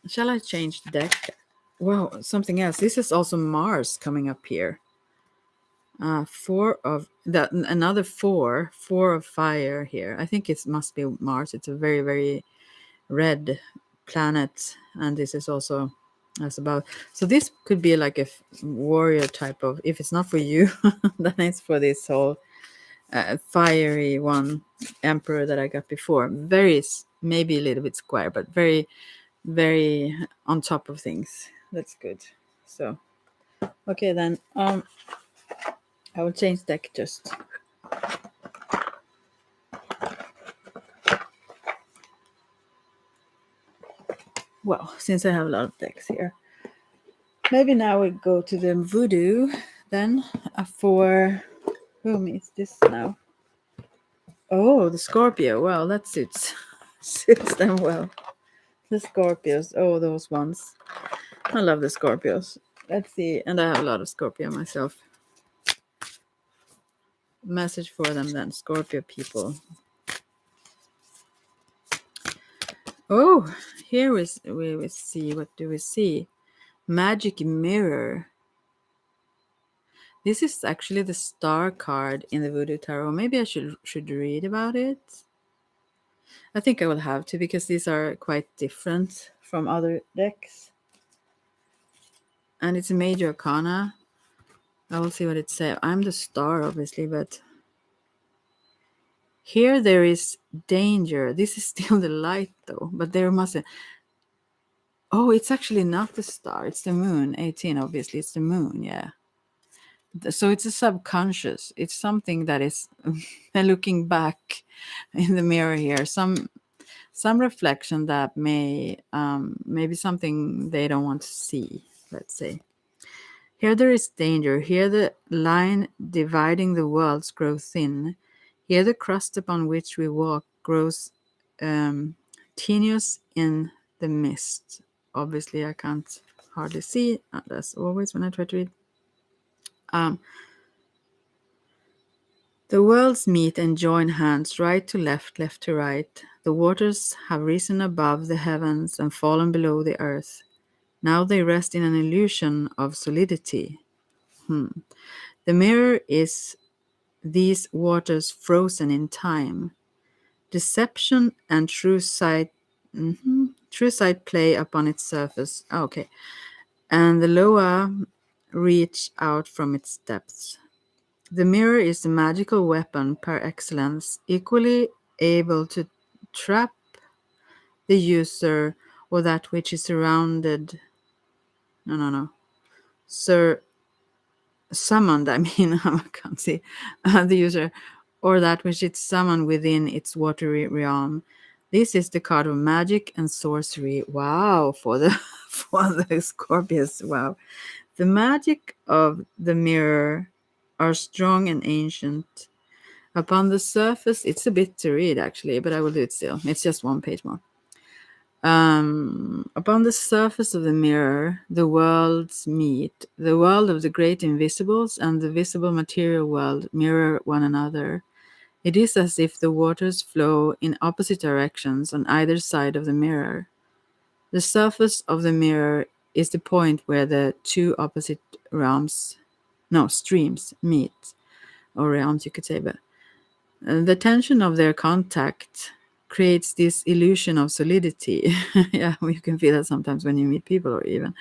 A: shall I change the deck? Wow, something else. This is also Mars coming up here. Another four of fire here. I think it must be Mars. It's a very, very red planet, and this is also as about. So this could be like a warrior type of. If it's not for you, then it's for this whole fiery one emperor that I got before. Very, maybe a little bit square, but very, very on top of things. That's good. So okay, then I will change deck just. Well, since I have a lot of decks here, maybe now we go to the voodoo then for whom is this now? Oh, the Scorpio. Well, that suits them well. The Scorpios. Oh, those ones. I love the Scorpios. Let's see. And I have a lot of Scorpio myself. Message for them then, Scorpio people. Oh, here we see. What do we see? Magic Mirror. This is actually the star card in the Voodoo Tarot. Maybe I should read about it. I think I will have to, because these are quite different from other decks. And it's a major arcana. I will see what it says. I'm the star, obviously, but here there is danger. This is still the light, though, but there must. Oh, it's actually not the star. It's the moon. 18, obviously, it's the moon. Yeah. So it's a subconscious. It's something that is looking back in the mirror here. Some reflection that maybe something they don't want to see. Let's say. Here there is danger. Here the line dividing the worlds grows thin. Here the crust upon which we walk grows tenuous in the mist. Obviously, I can't hardly see, as always when I try to read. The worlds meet and join hands, right to left, left to right. The waters have risen above the heavens and fallen below the earth. Now they rest in an illusion of solidity. The mirror is these waters frozen in time. Deception and true sight play upon its surface. Okay. And the Loa reach out from its depths. The mirror is the magical weapon par excellence, equally able to trap the user or that which is surrounded. Summoned, I mean, I can't see the user, or that which is summoned within its watery realm. This is the card of magic and sorcery. Wow, for the Scorpius. Wow. The magic of the mirror are strong and ancient. Upon the surface, it's a bit to read actually, but I will do it still. It's just one page more. Upon the surface of the mirror, the worlds meet. The world of the great invisibles and the visible material world mirror one another. It is as if the waters flow in opposite directions on either side of the mirror. The surface of the mirror is the point where the two opposite streams meet, or realms you could say, but the tension of their contact creates this illusion of solidity. Yeah, you can feel that sometimes when you meet people, or even.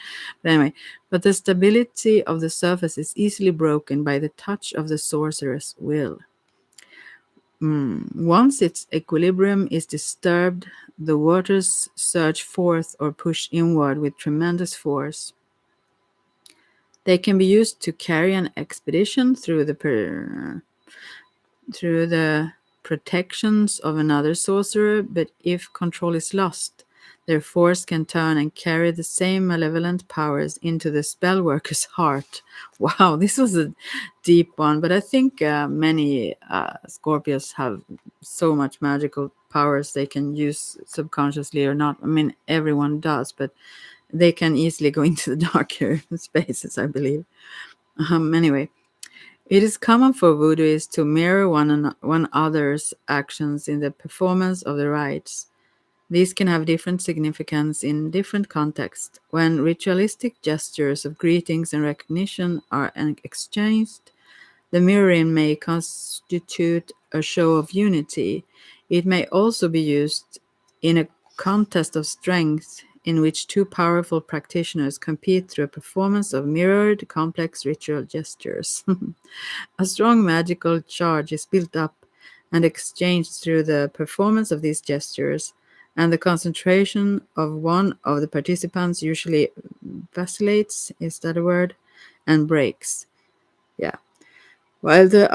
A: But anyway, but the stability of the surface is easily broken by the touch of the sorcerer's will. Once its equilibrium is disturbed, the waters surge forth or push inward with tremendous force. They can be used to carry an expedition through the through the protections of another sorcerer, but if control is lost, their force can turn and carry the same malevolent powers into the spellworker's heart. Wow, this was a deep one, but I think many Scorpios have so much magical powers they can use subconsciously or not. I mean, everyone does, but they can easily go into the darker spaces, I believe. Anyway, it is common for voodooists to mirror one another's actions in the performance of the rites. These can have different significance in different contexts. When ritualistic gestures of greetings and recognition are exchanged, the mirroring may constitute a show of unity. It may also be used in a contest of strength in which two powerful practitioners compete through a performance of mirrored complex ritual gestures. A strong magical charge is built up and exchanged through the performance of these gestures, and the concentration of one of the participants usually vacillates, is that a word, and breaks. Yeah. While the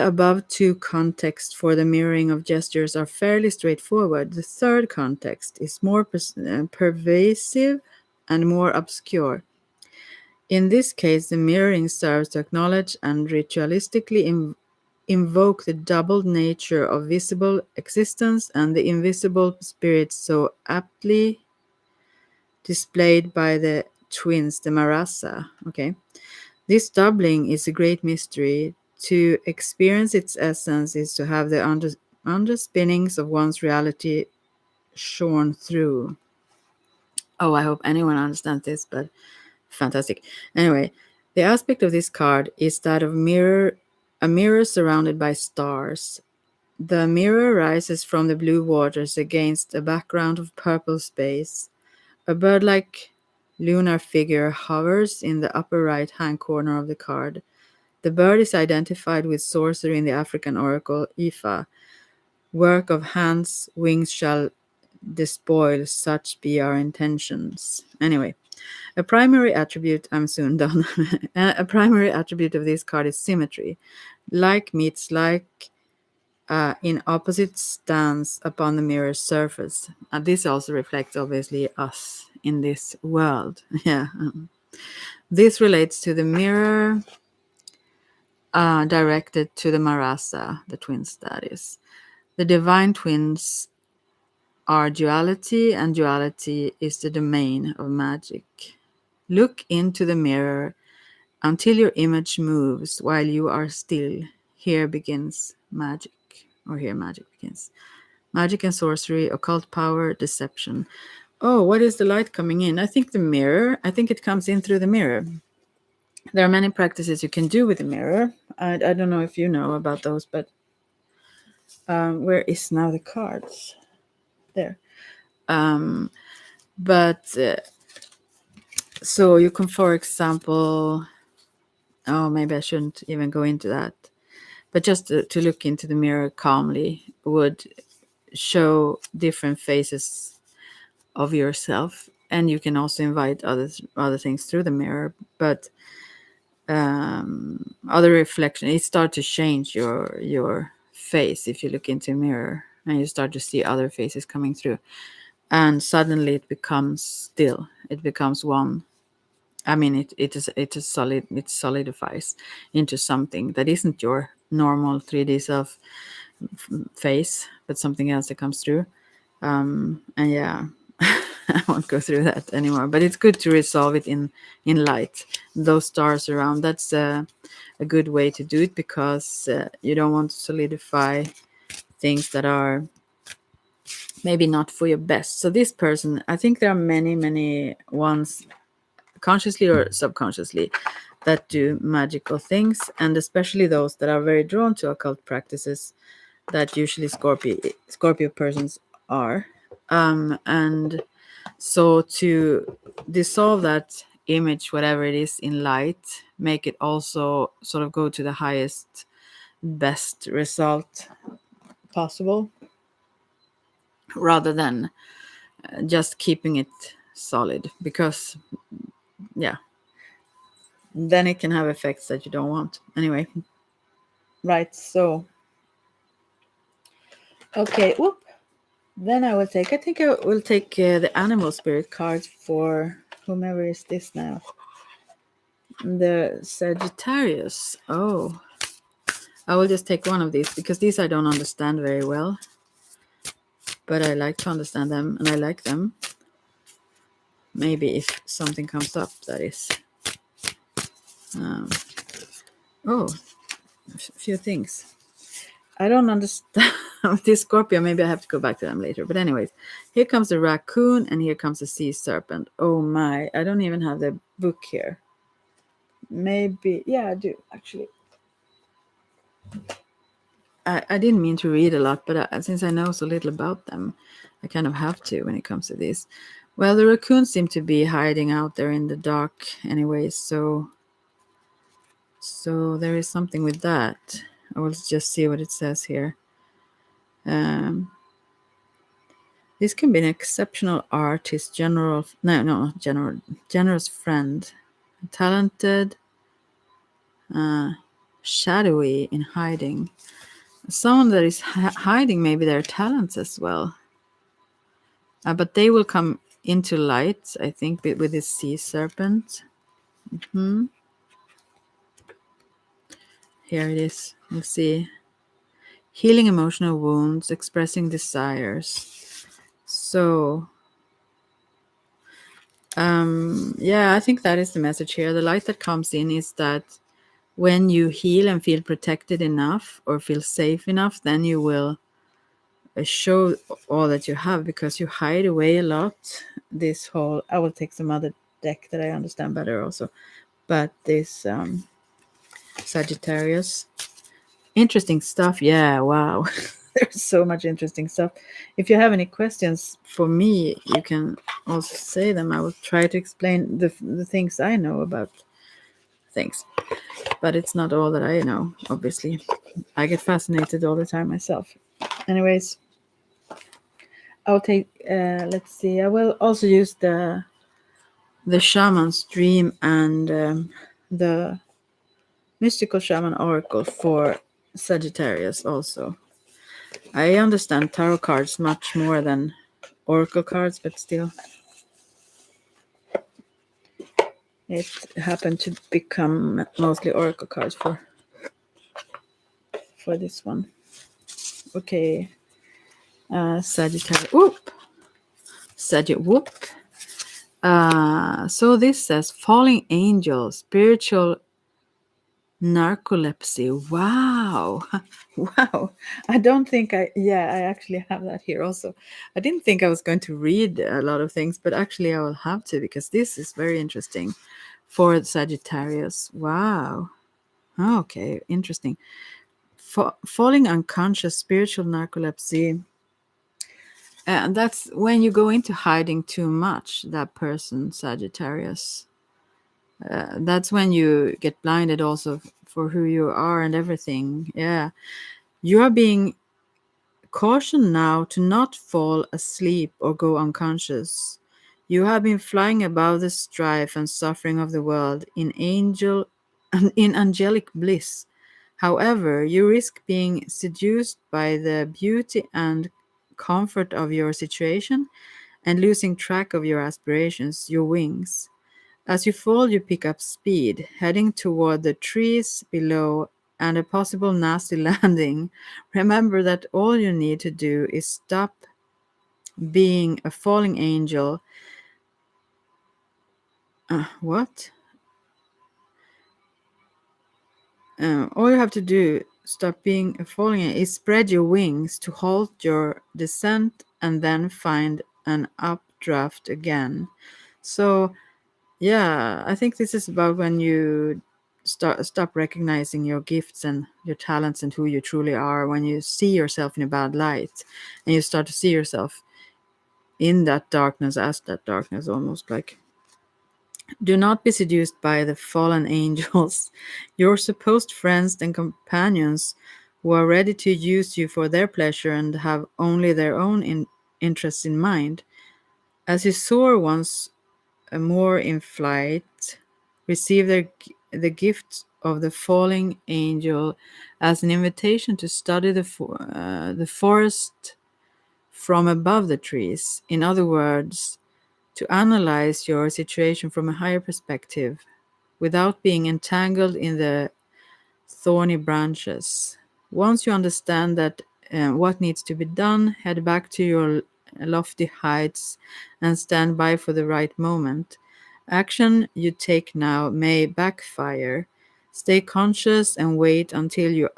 A: above two contexts for the mirroring of gestures are fairly straightforward, the third context is more pervasive and more obscure. In this case, the mirroring serves to acknowledge and ritualistically invoke the doubled nature of visible existence and the invisible spirit so aptly displayed by the twins, the Marasa. Okay. This doubling is a great mystery. To experience its essence is to have the underspinnings of one's reality shone through. Oh, I hope anyone understands this, but fantastic. Anyway, the aspect of this card is that of a mirror surrounded by stars. The mirror rises from the blue waters against a background of purple space. A bird-like lunar figure hovers in the upper right-hand corner of the card. The bird is identified with sorcery in the African oracle Ifa. Work of hands, wings shall despoil, such be our intentions. Anyway, a primary attribute, I'm soon done. A primary attribute of this card is symmetry. Like meets like in opposite stance upon the mirror's surface. This also reflects, obviously, us in this world. Yeah. This relates to the mirror directed to the Marasa, the twins, that is. The divine twins are duality, and duality is the domain of magic. Look into the mirror until your image moves while you are still. Here begins magic, or here magic begins. Magic and sorcery, occult power, deception. Oh, what is the light coming in? I think the mirror. I think it comes in through the mirror. There are many practices you can do with the mirror. I don't know if you know about those, but where is now the cards? There. But so you can, for example, oh, maybe I shouldn't even go into that. But just to look into the mirror calmly would show different faces of yourself, and you can also invite other things through the mirror. But other reflection, it starts to change your face if you look into a mirror, and you start to see other faces coming through, and suddenly it becomes still. It becomes one. I mean, it solidifies into something that isn't your normal 3D self face, but something else that comes through. And yeah, I won't go through that anymore. But it's good to resolve it in light. Those stars around. That's a good way to do it, because you don't want to solidify things that are maybe not for your best. So this person, I think there are many ones, consciously or subconsciously, that do magical things, and especially those that are very drawn to occult practices, that usually Scorpio persons are. And so to dissolve that image, whatever it is, in light, make it also sort of go to the highest, best result possible, rather than just keeping it solid, because yeah, then it can have effects that you don't want. Anyway, Right, so okay, whoop. Then I think I will take the animal spirit cards for whomever is this now. The Sagittarius. Oh, I will just take one of these because these I don't understand very well. But I like to understand them and I like them. Maybe if something comes up, that is. Oh, a few things. I don't understand this Scorpio. Maybe I have to go back to them later. But anyways, here comes the raccoon and here comes the sea serpent. Oh my, I don't even have the book here. Maybe, yeah, I do actually. I didn't mean to read a lot, but since I know so little about them, I kind of have to when it comes to this. Well, the raccoons seem to be hiding out there in the dark anyway, so there is something with that. I will just see what it says here. This can be an exceptional artist, generous friend, talented, shadowy in hiding. Someone that is hiding maybe their talents as well. But they will come into light, I think, with this sea serpent. Here it is. We'll see. Healing emotional wounds, expressing desires. So, yeah, I think that is the message here. The light that comes in is that when you heal and feel protected enough or feel safe enough, then you will show all that you have because you hide away a lot. This whole, I will take some other deck that I understand better also, but this Sagittarius, interesting stuff. Yeah, wow. There's so much interesting stuff. If you have any questions for me, you can also say them. I will try to explain the things I know about things, but it's not all that I know, obviously. I get fascinated all the time myself. Anyways, I'll take, let's see, I will also use the shaman's dream and the mystical shaman oracle for Sagittarius also. I understand tarot cards much more than oracle cards, but still, it happened to become mostly oracle cards for this one. Okay, Sagittarius. Whoop, Sagittarius. Whoop. So this says falling angel, spiritual narcolepsy. Wow. Wow. I don't think I actually have that here also. I didn't think I was going to read a lot of things, but actually I will have to because this is very interesting for Sagittarius. Wow. Okay, interesting. Falling unconscious, spiritual narcolepsy. And that's when you go into hiding too much, that person, Sagittarius. That's when you get blinded also for who you are and everything. Yeah. You are being cautioned now to not fall asleep or go unconscious. You have been flying above the strife and suffering of the world in angelic bliss. However, you risk being seduced by the beauty and comfort of your situation and losing track of your aspirations, your wings. As you fall, you pick up speed, heading toward the trees below and a possible nasty landing. Remember that all you need to do is stop being a falling angel. What? All you have to do, stop being a falling angel, is spread your wings to halt your descent and then find an updraft again. So, yeah, I think this is about when you stop recognizing your gifts and your talents and who you truly are, when you see yourself in a bad light and you start to see yourself in that darkness, as that darkness, almost like. Do not be seduced by the fallen angels, your supposed friends and companions who are ready to use you for their pleasure and have only their own interests in mind. As you soar once more in flight, receive the gift of the falling angel as an invitation to study the forest from above the trees. In other words, to analyze your situation from a higher perspective without being entangled in the thorny branches. Once you understand that what needs to be done, head back to your lofty heights and stand by for the right moment. Action you take now may backfire. Stay conscious and wait until you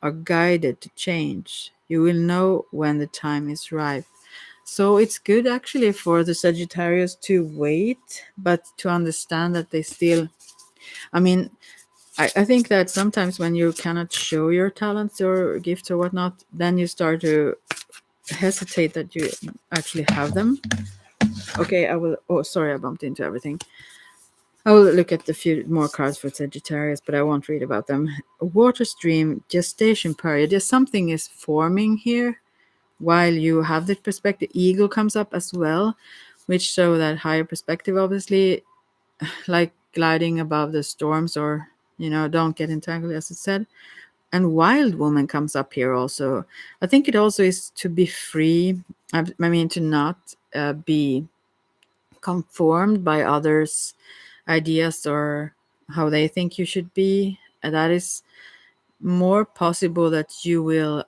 A: are guided to change. You will know when the time is ripe. So it's good actually for the Sagittarius to wait, but to understand that they still, I mean, I think that sometimes when you cannot show your talents or gifts or whatnot, then you start to hesitate that you actually have them. Okay, I will. Oh, sorry, I bumped into everything. I will look at a few more cards for Sagittarius, but I won't read about them. Water stream, gestation period. There's something is forming here while you have the perspective. Ego comes up as well, which show that higher perspective, obviously, like gliding above the storms or, don't get entangled, as it said. And wild woman comes up here also. I think it also is to be free. I mean, to not be conformed by others' ideas or how they think you should be. And that is more possible that you will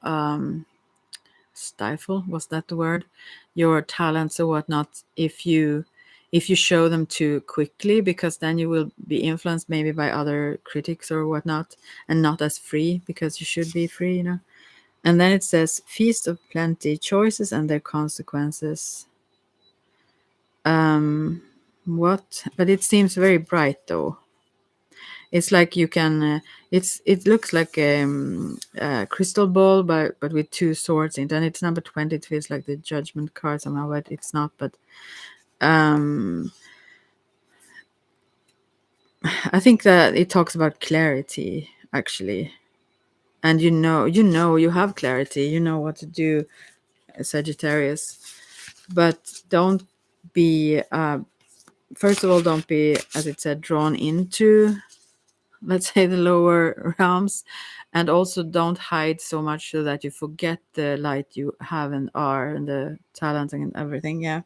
A: stifle, was that the word, your talents or whatnot, if you show them too quickly, because then you will be influenced maybe by other critics or whatnot, and not as free, because you should be free. And then it says feast of plenty, choices and their consequences. What? But it seems very bright though. It's like you can. It looks like a crystal ball, but with two swords in it, and it's number 20. It feels like the Judgment card somehow, but it's not. But um, I think that it talks about clarity actually, and you have clarity. You know what to do, Sagittarius. But don't be. First of all, don't be, as it said, drawn into, let's say, the lower realms, and also don't hide so much so that you forget the light you have and are, and the talent and everything. Yeah,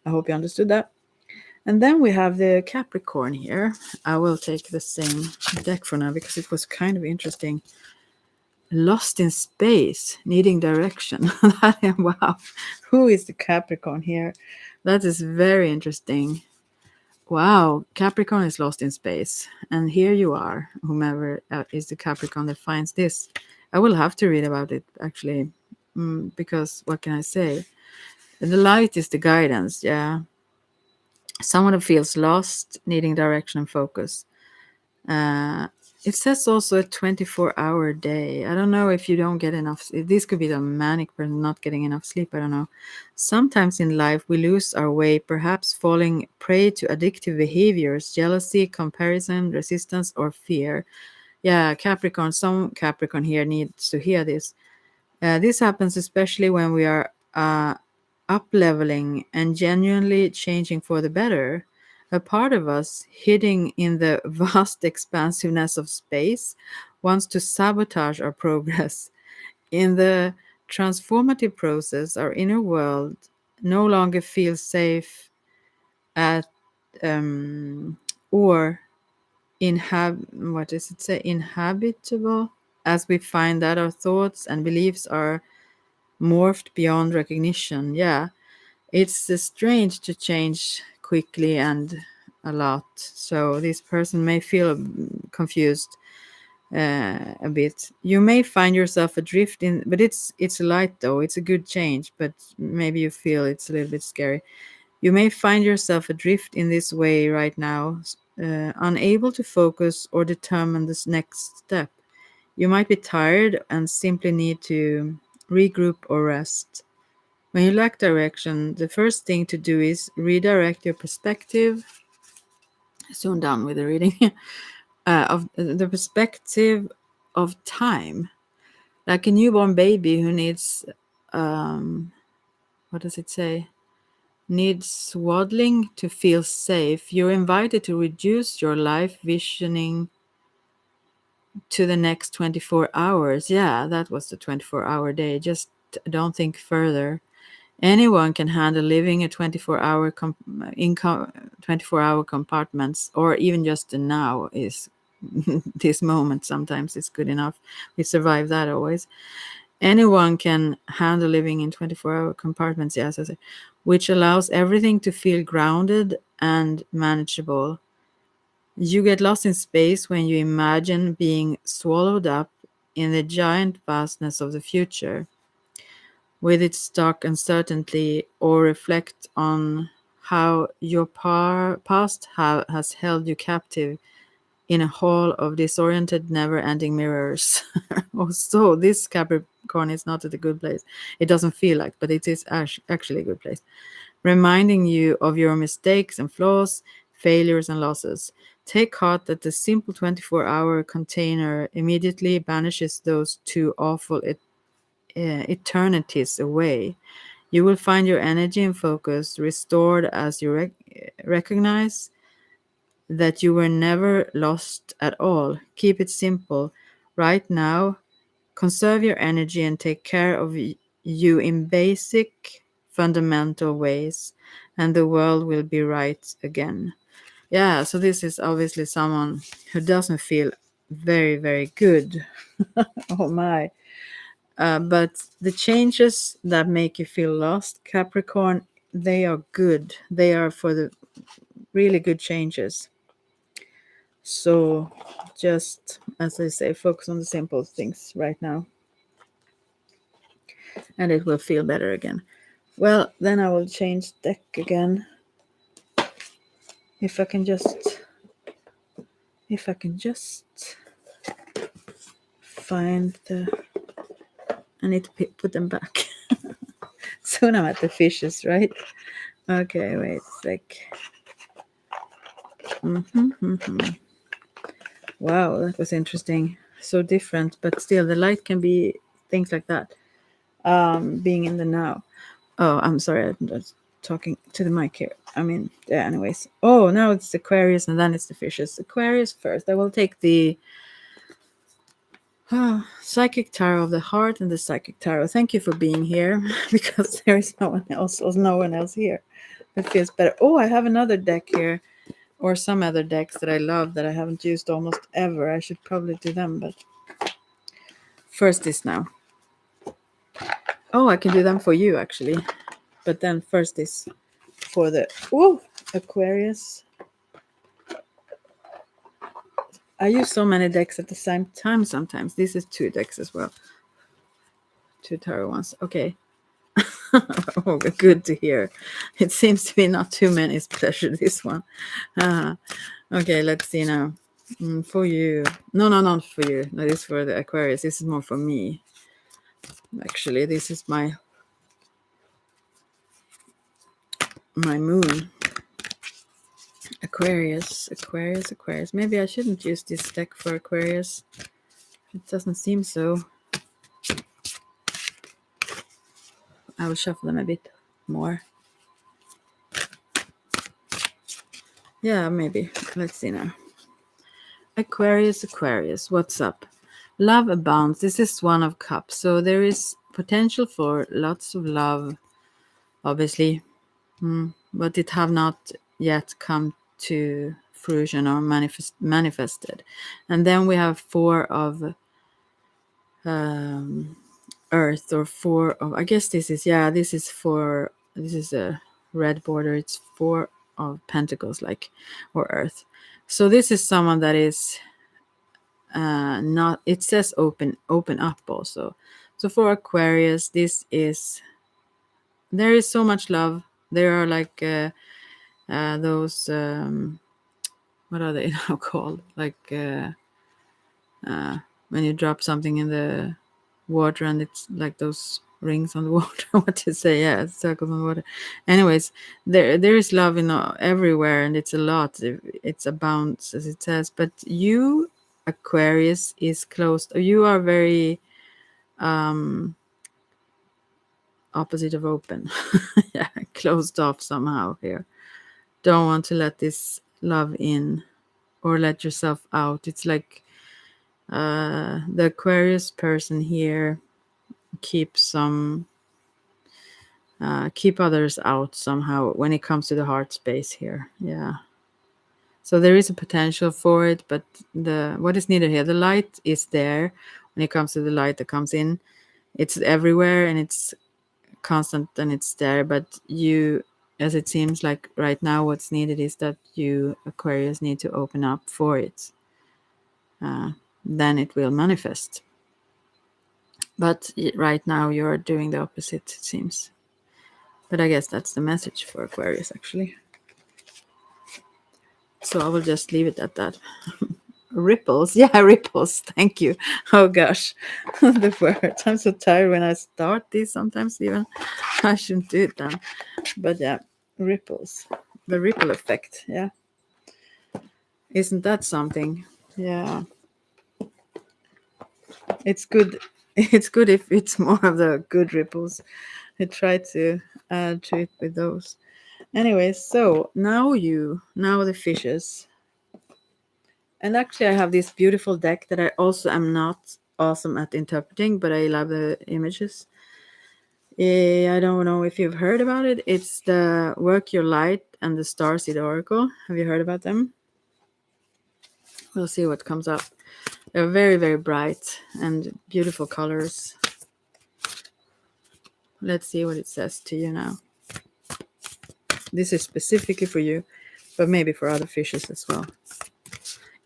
A: I hope you understood that. And then we have the Capricorn here. I will take the same deck for now because it was kind of interesting. Lost in space, needing direction. Wow, who is the Capricorn here? That is very interesting. Wow, Capricorn is lost in space. And here you are, whomever is the Capricorn that finds this. I will have to read about it, actually, because what can I say? The light is the guidance, yeah. Someone who feels lost, needing direction and focus. Uh, it says also a 24-hour day. I don't know if you don't get enough. This could be the manic person not getting enough sleep. I don't know. Sometimes in life we lose our way, perhaps falling prey to addictive behaviors, jealousy, comparison, resistance, or fear. Yeah, Capricorn. Some Capricorn here needs to hear this. This happens especially when we are up leveling and genuinely changing for the better. A part of us, hidden in the vast expansiveness of space, wants to sabotage our progress. In the transformative process, our inner world no longer feels safe at or what does it say, inhabitable, as we find that our thoughts and beliefs are morphed beyond recognition. Yeah, it's strange to change quickly and a lot. So this person may feel confused a bit. You may find yourself adrift in, but it's light though. It's a good change, but maybe you feel it's a little bit scary. You may find yourself adrift in this way right now, unable to focus or determine this next step. You might be tired and simply need to regroup or rest. When you lack direction, the first thing to do is redirect your perspective. Soon done with the reading. Of the perspective of time. Like a newborn baby who needs, what does it say? Needs swaddling to feel safe. You're invited to reduce your life visioning to the next 24 hours. Yeah, that was the 24-hour day. Just don't think further. Anyone can handle living a 24-hour 24-hour compartments, or even just the now is this moment. Sometimes it's good enough. We survive that always. Anyone can handle living in 24-hour compartments, yes, which allows everything to feel grounded and manageable. You get lost in space when you imagine being swallowed up in the giant vastness of the future, with its dark uncertainty, or reflect on how your past has held you captive in a hall of disoriented, never-ending mirrors. So this Capricorn is not at a good place. It doesn't feel like, but it is actually a good place, reminding you of your mistakes and flaws, failures and losses. Take heart that the simple 24-hour container immediately banishes those two awful eternities away. You will find your energy and focus restored as you recognize that you were never lost at all. Keep it simple. Right now, conserve your energy and take care of you in basic, fundamental ways, and the world will be right again. Yeah, so this is obviously someone who doesn't feel very, very good. Oh my. But the changes that make you feel lost, Capricorn, they are good. They are for the really good changes. So just, as I say, focus on the simple things right now, and it will feel better again. Well, then I will change deck again. If I can just find the, I need to put them back. Soon I'm at the fishes, right? Okay, wait a sec. Wow, that was interesting. So different, but still the light can be things like that. Being in the now. Oh, I'm sorry, I'm just talking to the mic here. I mean, yeah, anyways. Oh, now it's Aquarius and then it's the fishes. Aquarius first. I will take the Psychic Tarot of the Heart and the Psychic Tarot. Thank you for being here, because there is no one else, or no one else here. It feels better. Oh, I have another deck here, or some other decks that I love that I haven't used almost ever. I should probably do them, but first this now. Oh, I can do them for you actually, but then first this for the Aquarius. I use so many decks at the same time sometimes. This is 2 decks as well. 2 tarot ones. Okay. Oh, good to hear. It seems to be not too many, especially this one. Okay, let's see now. For you. No, not for you. No, this is for the Aquarius. This is more for me. Actually, this is my moon. Aquarius. Maybe I shouldn't use this deck for Aquarius. It doesn't seem so. I will shuffle them a bit more. Yeah, maybe. Let's see now. Aquarius, what's up? Love abounds. This is 1 of Cups. So there is potential for lots of love, obviously. But it have not yet come to fruition or manifested. And then we have 4 of Earth, or 4 of, I guess this is a red border. It's 4 of Pentacles, like, or Earth. So this is someone that is not, it says open up also. So for Aquarius, there is so much love. There are like those what are they now called, like when you drop something in the water and it's like those rings on the water. What to say? Yeah, it's circles on the water. Anyways, there is love in everywhere, and it's a lot. It's abounds, as it says. But you, Aquarius, is closed. You are very opposite of open. Yeah, closed off somehow here. Don't want to let this love in or let yourself out. It's like The Aquarius person here keep others out somehow when it comes to the heart space here. Yeah. So there is a potential for it, but what is needed here, the light is there. When it comes to the light that comes in, it's everywhere and it's constant and it's there. But you, as it seems like right now, what's needed is that you Aquarius need to open up for it. Then it will manifest. But right now you're doing the opposite, it seems. But I guess that's the message for Aquarius, actually. So I will just leave it at that. Ripples. Yeah, ripples. Thank you. Oh gosh. The word. I'm so tired when I start these sometimes even. I shouldn't do it then. But yeah, ripples. The ripple effect. Yeah. Isn't that something? Yeah. It's good. It's good if it's more of the good ripples. I try to add to it with those. Anyway, so now the fishes. And actually, I have this beautiful deck that I also am not awesome at interpreting, but I love the images. I don't know if you've heard about it. It's the Work Your Light and the Starseed Oracle. Have you heard about them? We'll see what comes up. They're very, very bright and beautiful colors. Let's see what it says to you now. This is specifically for you, but maybe for other fishes as well.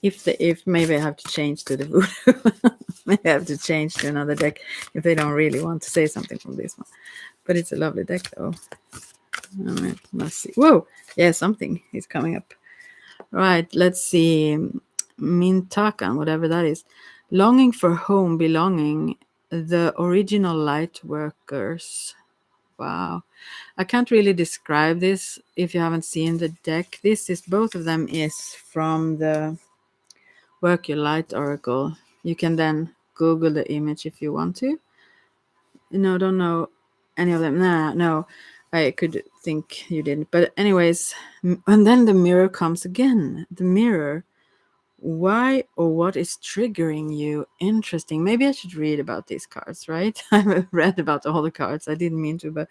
A: If maybe I have to change to the voodoo. Maybe I have to change to another deck if they don't really want to say something from this one. But it's a lovely deck though. All right, let's see. Whoa, yeah, something is coming up. Right, let's see. Mintakan, whatever that is. Longing for home, belonging, the original light workers. Wow. I can't really describe this if you haven't seen the deck. Both of them is from the Work Your Light Oracle. You can then Google the image if you want to. No, don't know any of them. Nah, no. I could think you didn't. But anyways, and then the mirror comes again. The mirror. Why or what is triggering you? Interesting. Maybe I should read about these cards, right? I've read about all the cards. I didn't mean to, but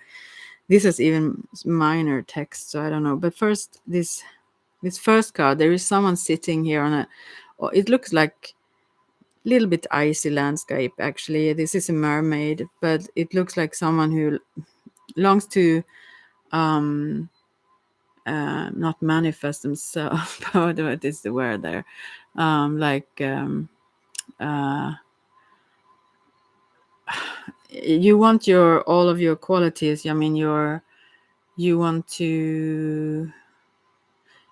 A: this is even minor text, so I don't know. But first, this first card, there is someone sitting here on it looks like a little bit icy landscape, actually. This is a mermaid, but it looks like someone who longs to not manifest themselves. What is the word there? You want all of your qualities. I mean, you want to.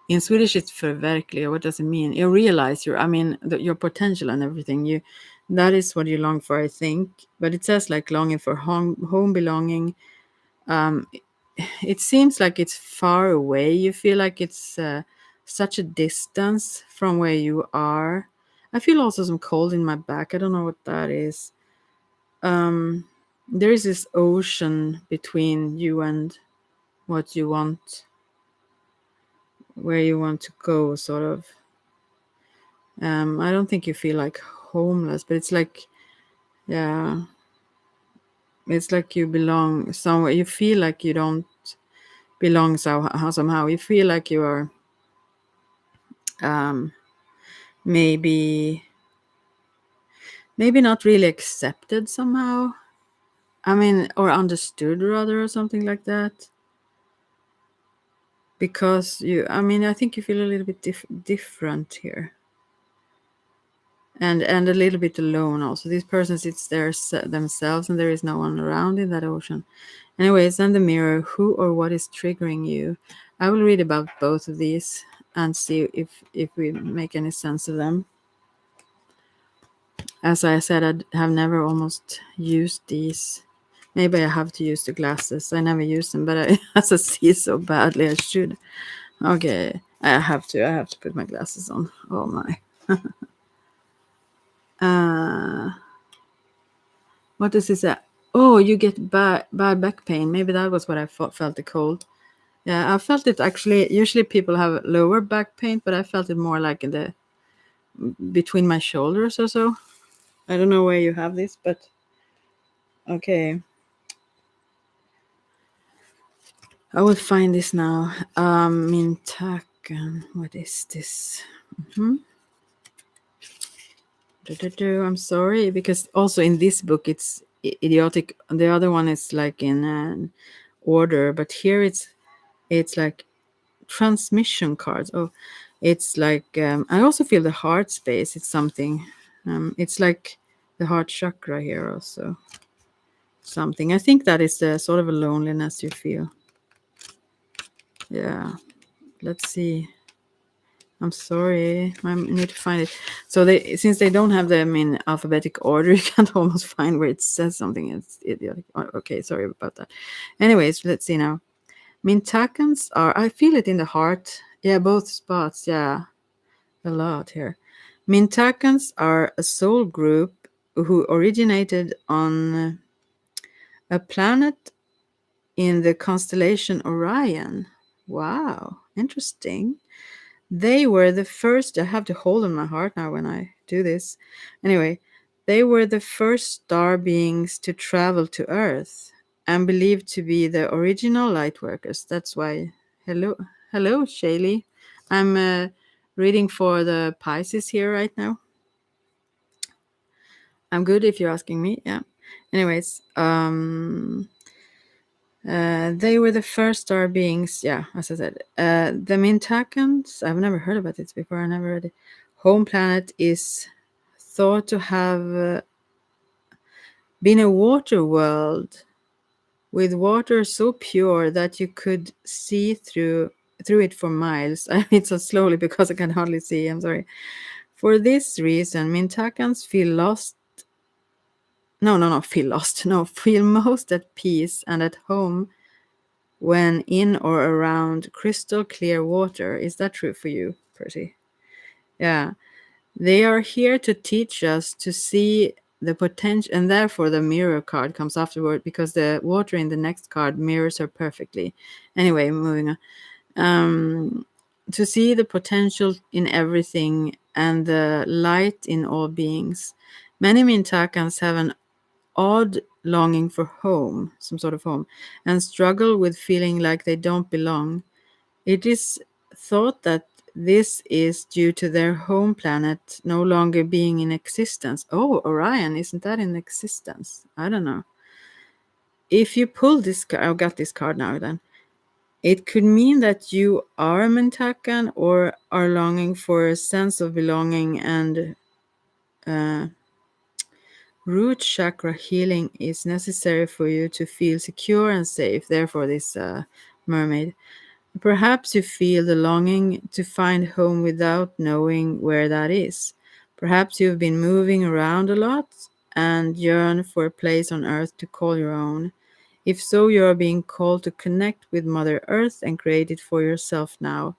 A: In Swedish, it's förverkliga. What does it mean? You realize your potential and everything. That is what you long for, I think. But it says like longing for home belonging. It seems like it's far away. You feel like it's such a distance from where you are. I feel also some cold in my back. I don't know what that is. There is this ocean between you and what you want, where you want to go, sort of. I don't think you feel like homeless, but it's like, yeah, it's like you belong somewhere. You feel like you don't belong somehow. You feel like you are maybe not really accepted somehow. I mean, or understood rather, or something like that. Because I think you feel a little bit different here. And a little bit alone also. This person sits there themselves and there is no one around in that ocean. Anyways, and the mirror, who or what is triggering you? I will read about both of these and see if we make any sense of them. As I said, I have never almost used these. Maybe I have to use the glasses. I never use them, but as I see so badly, I should. Okay, I have to put my glasses on. Oh my. What does this say? Oh, you get bad back pain. Maybe that was what I felt the cold. Yeah, I felt it actually. Usually people have lower back pain, but I felt it more like in the between my shoulders or so. I don't know where you have this, but okay. I will find this now. Mintakan. What is this? Mm-hmm. I'm sorry, because also in this book it's idiotic. The other one is like in an order, but here it's like transmission cards. Oh, it's like I also feel the heart space. It's something. It's like the heart chakra here also. Something. I think that is the sort of a loneliness you feel. Yeah. Let's see. I'm sorry. I need to find it. So they, since they don't have them in alphabetic order, you can't almost find where it says something. It's idiotic. Oh, okay, sorry about that. Anyways, let's see now. Mintakans are. I feel it in the heart. Yeah, both spots. Yeah, a lot here. Mintakans are a soul group who originated on a planet in the constellation Orion. Wow, interesting. They were the first, I have to hold in my heart now when I do this. Anyway, they were the first star beings to travel to Earth and believed to be the original light workers. That's why, hello, Shaylee. I'm reading for the Pisces here right now. I'm good if you're asking me. Yeah. Anyways, they were the first star beings, yeah, as I said. The Mintakans, I've never heard about this before, I never read it. Home planet is thought to have been a water world with water so pure that you could see through it for miles. I read so slowly because I can hardly see, I'm sorry. For this reason, Mintakans feel lost. No, feel lost. No, feel most at peace and at home when in or around crystal clear water. Is that true for you, Percy? Yeah. They are here to teach us to see the potential, and therefore the mirror card comes afterward because the water in the next card mirrors her perfectly. Anyway, moving on. To see the potential in everything and the light in all beings. Many Mintakans have an odd longing for home, some sort of home, and struggle with feeling like they don't belong. It is thought that this is due to their home planet no longer being in existence. Oh, Orion, isn't that in existence? I don't know. If you pull this card, I've got this card now then. It could mean that you are a Mentakan or are longing for a sense of belonging, and uh, root chakra healing is necessary for you to feel secure and safe. Therefore, this mermaid. Perhaps you feel the longing to find home without knowing where that is. Perhaps you've been moving around a lot and yearn for a place on earth to call your own. If so, you are being called to connect with Mother Earth and create it for yourself now.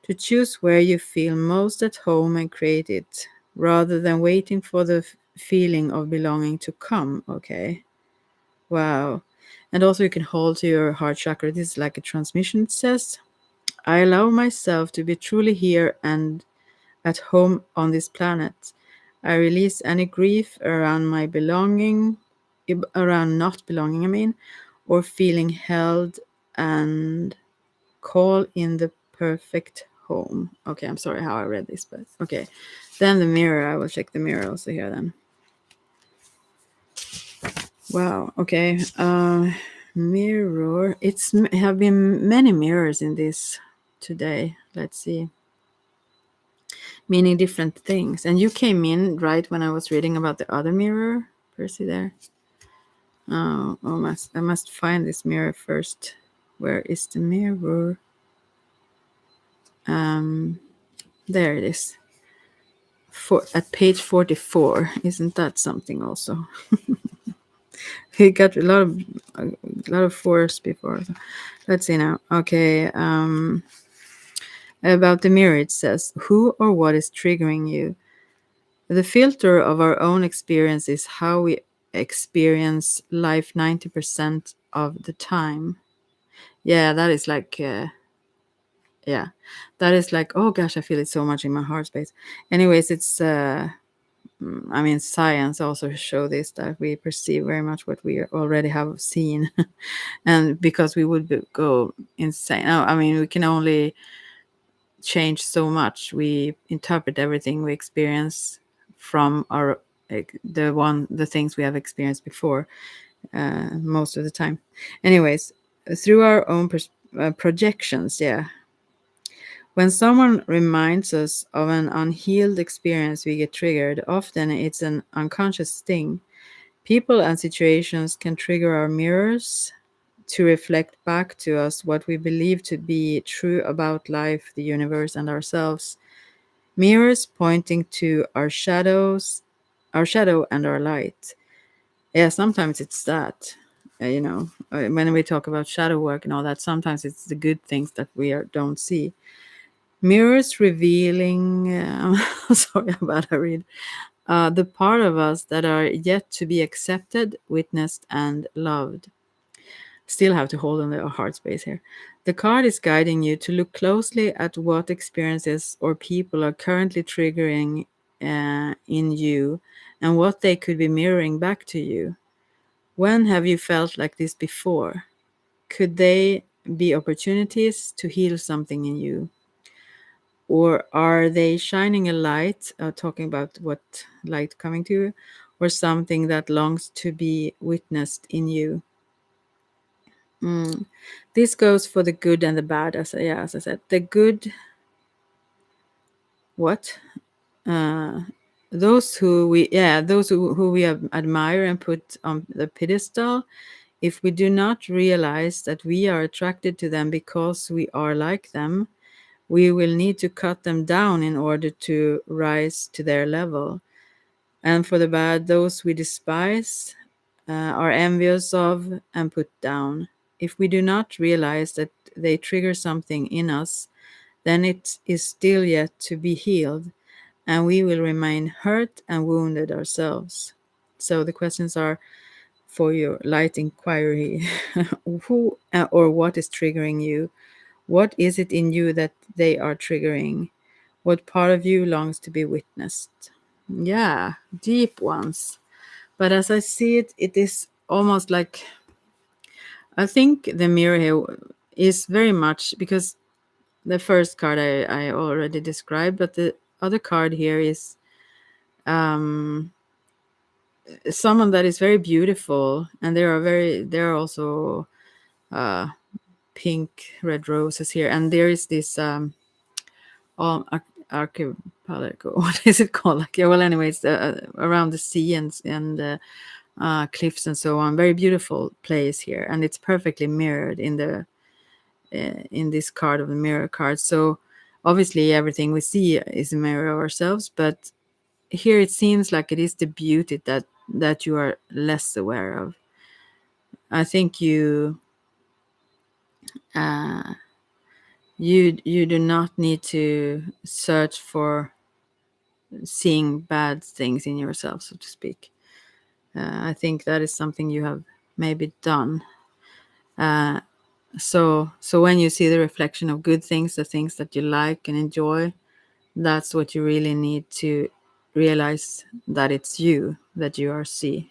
A: To choose where you feel most at home and create it, rather than waiting for the feeling of belonging to come. Okay. Wow. And also, you can hold to your heart chakra. This is like a transmission, it says. I allow myself to be truly here and at home on this planet. I release any grief around my belonging, around not belonging, I mean, or feeling held, and call in the perfect home. Okay, I'm sorry how I read this, but okay. Then the mirror, I will check the mirror also here then. Wow, okay. Mirror. It's have been many mirrors in this today. Let's see. Meaning different things. And you came in right when I was reading about the other mirror, Percy, there. I must find this mirror first. Where is the mirror? There it is. At page 44. Isn't that something also? He got a lot of force before. So let's see now. Okay. About the mirror, it says, who or what is triggering you? The filter of our own experience is how we experience life 90% of the time. Yeah, that is like, oh gosh, I feel it so much in my heart space. Anyways, it's I mean, science also show this, that we perceive very much what we already have seen, and because we would go insane. I mean, we can only change so much. We interpret everything we experience from our the things we have experienced before, most of the time. Anyways, through our own projections, yeah. When someone reminds us of an unhealed experience, we get triggered. Often it's an unconscious thing. People and situations can trigger our mirrors to reflect back to us what we believe to be true about life, the universe, and ourselves. Mirrors pointing to our shadow and our light. Yeah, sometimes it's that. When we talk about shadow work and all that, sometimes it's the good things that don't see. Mirrors revealing, sorry about I read, the part of us that are yet to be accepted, witnessed, and loved. Still have to hold on the heart space here. The card is guiding you to look closely at what experiences or people are currently triggering in you and what they could be mirroring back to you. When have you felt like this before? Could they be opportunities to heal something in you? Or are they shining a light, talking about what light coming to you, or something that longs to be witnessed in you? Mm. This goes for the good and the bad, as I said. The good, what? Uh, those who we admire and put on the pedestal. If we do not realize that we are attracted to them because we are like them, we will need to cut them down in order to rise to their level. And for the bad, those we despise, are envious of, and put down. If we do not realize that they trigger something in us, then it is still yet to be healed, and we will remain hurt and wounded ourselves. So the questions are for your light inquiry. Who or what is triggering you? What is it in you that they are triggering? What part of you longs to be witnessed? Yeah, deep ones. But as I see it, it is almost like, I think the mirror here is very much because the first card I already described, but the other card here is someone that is very beautiful, and there are also uh, pink red roses here, and there is this archipelago. What is it called? Like, yeah, well, anyways, around the sea and cliffs and so on. Very beautiful place here, and it's perfectly mirrored in this card of the mirror card. So obviously, everything we see is a mirror of ourselves, but here it seems like it is the beauty that you are less aware of. I think uh, you do not need to search for seeing bad things in yourself, so to speak. I think that is something you have maybe done. So when you see the reflection of good things, the things that you like and enjoy, that's what you really need to realize, that it's you that you are seeing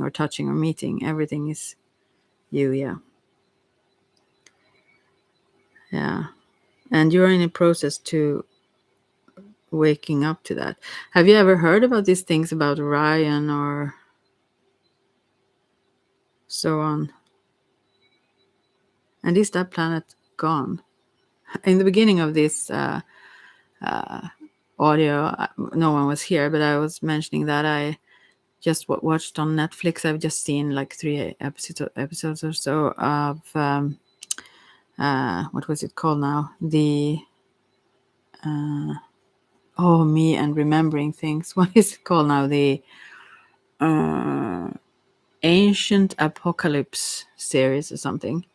A: or touching or meeting. Everything is you, yeah. Yeah. And you're in a process to waking up to that. Have you ever heard about these things about Ryan or so on? And is that planet gone? In the beginning of this audio, no one was here, but I was mentioning that I just watched on Netflix. I've just seen like 3 episodes or so of what was it called now? The Me and Remembering Things. What is it called now? The Ancient Apocalypse series or something.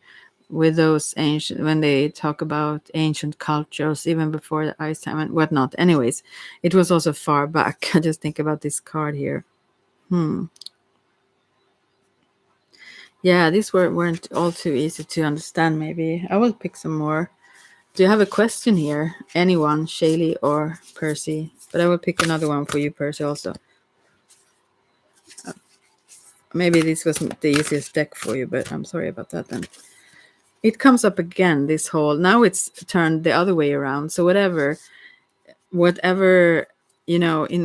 A: With those ancient, when they talk about ancient cultures, even before the ice time and whatnot. Anyways, it was also far back. I just think about this card here. Yeah, these weren't all too easy to understand. Maybe I will pick some more. Do you have a question here? Anyone, Shaylee or Percy? But I will pick another one for you, Percy, also. maybe this wasn't the easiest deck for you, but I'm sorry about that then. It comes up again, this whole, now it's turned the other way around. So whatever, in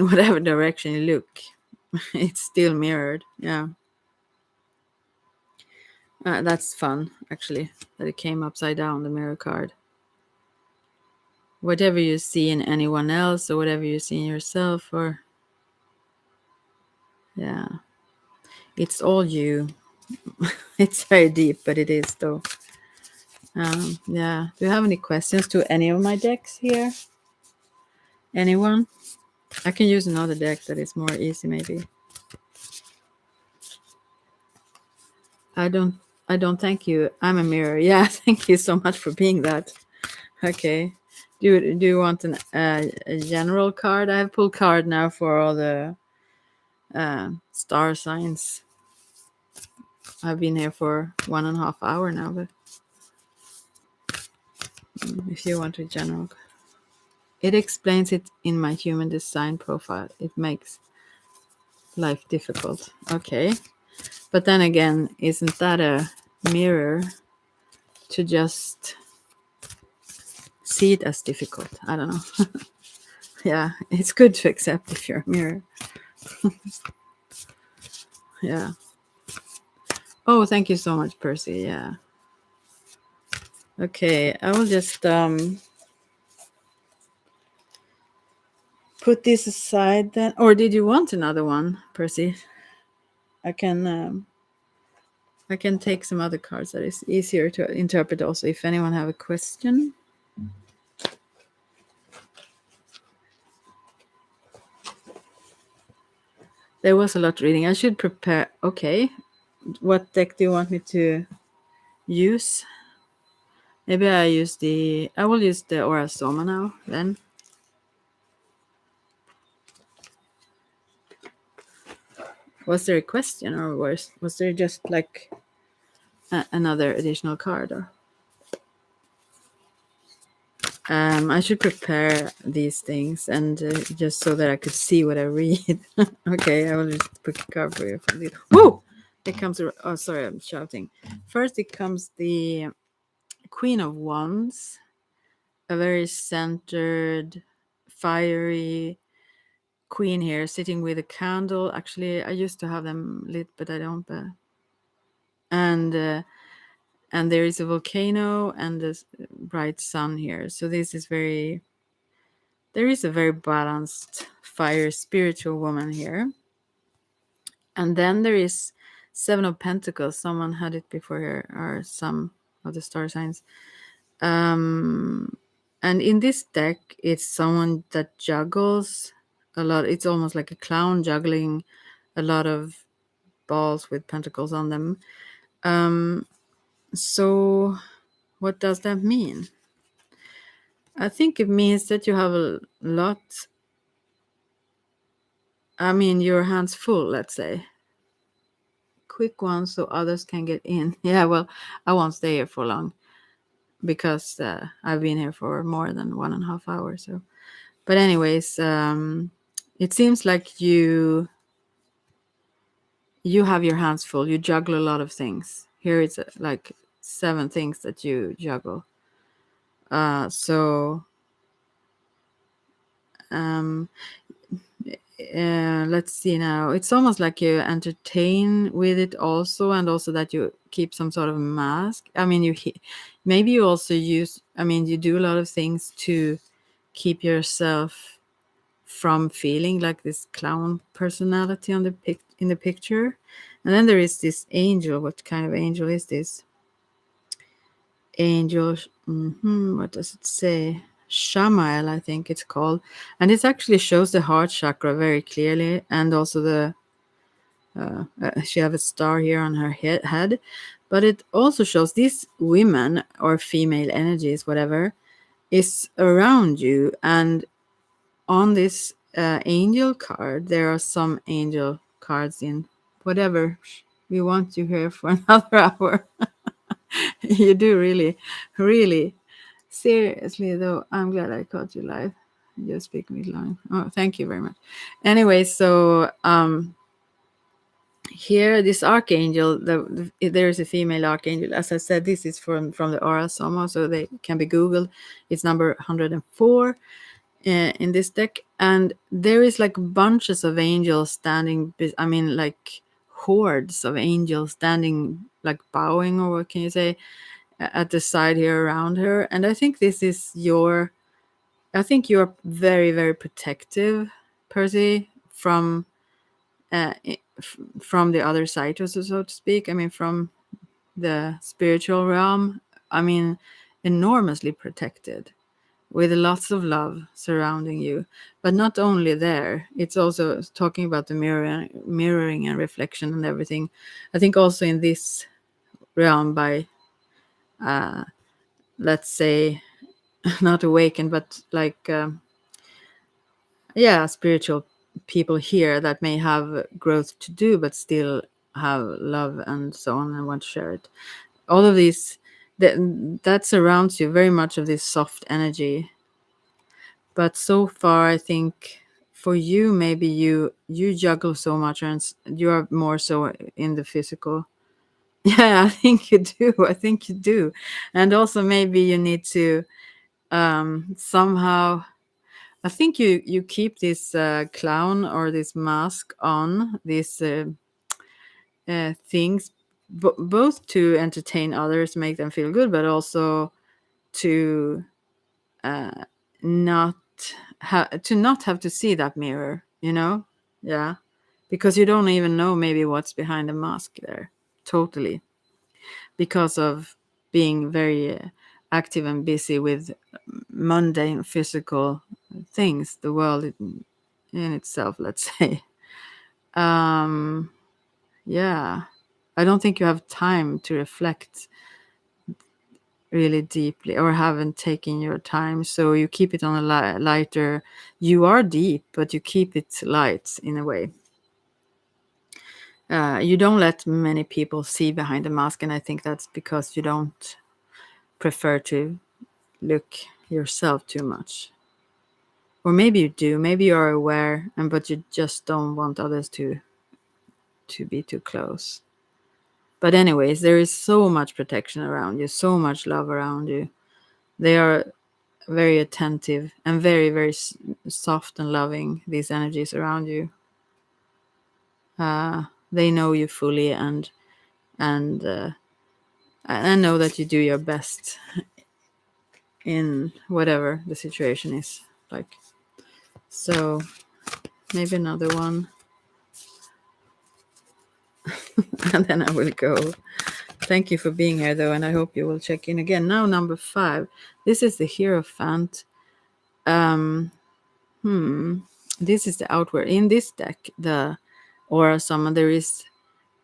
A: whatever direction you look, it's still mirrored. Yeah. That's fun, actually, that it came upside down, the mirror card. Whatever you see in anyone else or whatever you see in yourself, or, yeah, it's all you. It's very deep, but it is, though. Yeah. Do you have any questions to any of my decks here? Anyone? I can use another deck that is more easy, maybe. I don't. I don't. Thank you. I'm a mirror. Yeah. Thank you so much for being that. Okay. Do you want a general card? I have pulled card now for all the star signs. I've been here for 1.5 hours now, but if you want a general, it explains it in my human design profile. It makes life difficult. Okay. But then again, isn't that a mirror to just see it as difficult? I don't know. Yeah, it's good to accept if you're a mirror. Yeah. Oh, thank you so much, Percy. Yeah. Okay, I will just put this aside then. Or did you want another one, Percy? I can take some other cards that is easier to interpret also if anyone have a question. There was a lot reading. I should prepare. Okay. What deck do you want me to use? Maybe I will use the Aura Soma now then. Was there a question, or was there just like another additional card? Or I should prepare these things and just so that I could see what I read. Okay, I will just put a card for you from this. Whoa! It comes. Oh, sorry, I'm shouting. First, it comes the Queen of Wands, a very centered, fiery queen here, sitting with a candle. Actually, I used to have them lit, but I don't. And there is a volcano and a bright sun here. So this is there is a very balanced fire spiritual woman here. And then there is Seven of Pentacles. Someone had it before here, or some of the star signs. And in this deck, it's someone that juggles a lot. It's almost like a clown juggling a lot of balls with pentacles on them. So what does that mean? I think it means that you have a lot. I mean, your hands full, let's say. Quick one so others can get in. Yeah, well, I won't stay here for long because I've been here for more than 1.5 hours. So, but anyways, it seems like you have your hands full. You juggle a lot of things. Here it's like 7 things that you juggle. So let's see now. It's almost like you entertain with it also, and also that you keep some sort of mask. I mean, maybe you also use. I mean, you do a lot of things to keep yourself from feeling like this clown personality on in the picture. And then there is this angel. What kind of angel is this? Angel. What does it say? Shamael, I think it's called, and it actually shows the heart chakra very clearly, and also the she have a star here on her head, but it also shows these women or female energies, whatever, is around you. And on this angel card, there are some angel cards in whatever. We want you here for another hour. You do really, really. Seriously, though, I'm glad I caught you live. You speak me line. Oh, thank you very much. Anyway, so here, this archangel, there is a female archangel. As I said, this is from the aura soma, so they can be googled. It's number 104 in this deck, and there is like bunches of angels standing. I mean, like hordes of angels standing, like bowing, or what can you say, at the side here around her. And I think this is your. I think you're very, very protective, Percy, from the other side, so to speak. I mean, from the spiritual realm. I mean, enormously protected, with lots of love surrounding you. But not only there, it's also talking about the mirroring and reflection and everything. I think also in this realm, by let's say, not awakened, but like yeah, spiritual people here that may have growth to do, but still have love and so on and want to share it. All of these, that surrounds you very much of this soft energy. But so far, I think for you, maybe you juggle so much, and you are more so in the physical. Yeah, I think you do. I think you do. And also maybe you need to somehow, I think you keep this clown or this mask on, these things, both to entertain others, make them feel good, but also to not not have to see that mirror, you know? Yeah, because you don't even know maybe what's behind the mask there, totally, because of being very active and busy with mundane physical things, the world in itself, let's say. um yeah, I don't think you have time to reflect really deeply, or haven't taken your time, so you keep it on a lighter. You are deep, but you keep it light in a way. You don't let many people see behind the mask, and I think that's because you don't prefer to look yourself too much. Or maybe you do, maybe you are aware, and but you just don't want others to be too close. But anyways, there is so much protection around you, so much love around you. They are very attentive and very, very soft and loving, these energies around you. They know you fully, and I know that you do your best in whatever the situation is like. So maybe another one. And then I will go. Thank you for being here, though, and I hope you will check in again. Now, number 5. This is the Hierophant. Um, this is the outward. In this deck, the Aura Summon, there is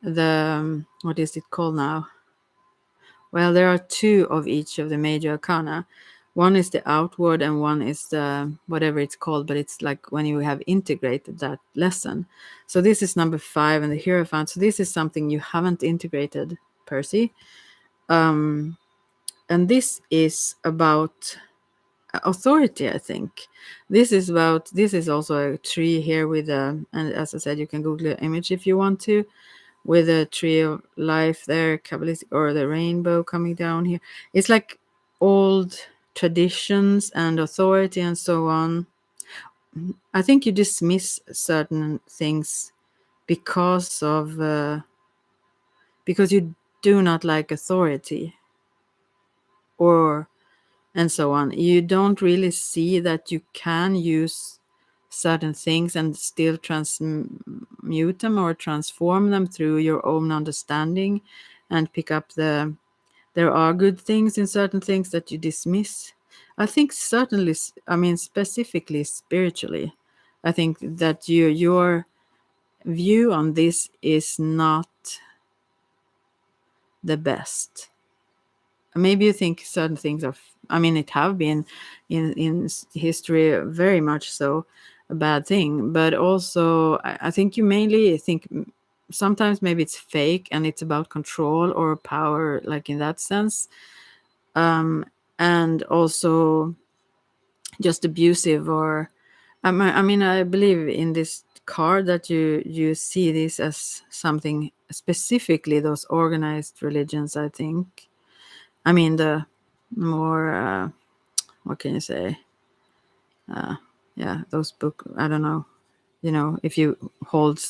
A: the, what is it called now? Well, there are 2 of each of the major arcana. One is the outward, and one is the whatever it's called, but it's like when you have integrated that lesson. So this is number 5 in the Hierophant. So this is something you haven't integrated, Percy. And this is about authority, I think. This is also a tree here with and as I said, you can Google the image if you want to, with a tree of life there, Kabbalistic, or the rainbow coming down here. It's like old traditions and authority and so on. I think you dismiss certain things because of because you do not like authority, or and so on. You don't really see that you can use certain things and still transmute them or transform them through your own understanding, and pick up there are good things in certain things that you dismiss. I think certainly, I mean, specifically spiritually, I think that your view on this is not the best. Maybe you think certain things are, I mean, it have been in history very much so a bad thing, but also I think you mainly think sometimes maybe it's fake and it's about control or power, like in that sense. And also just abusive, or I mean, I believe in this card that you see this as something specifically those organized religions, I think. I mean, the more what can you say? Yeah, those book. I don't know. If you hold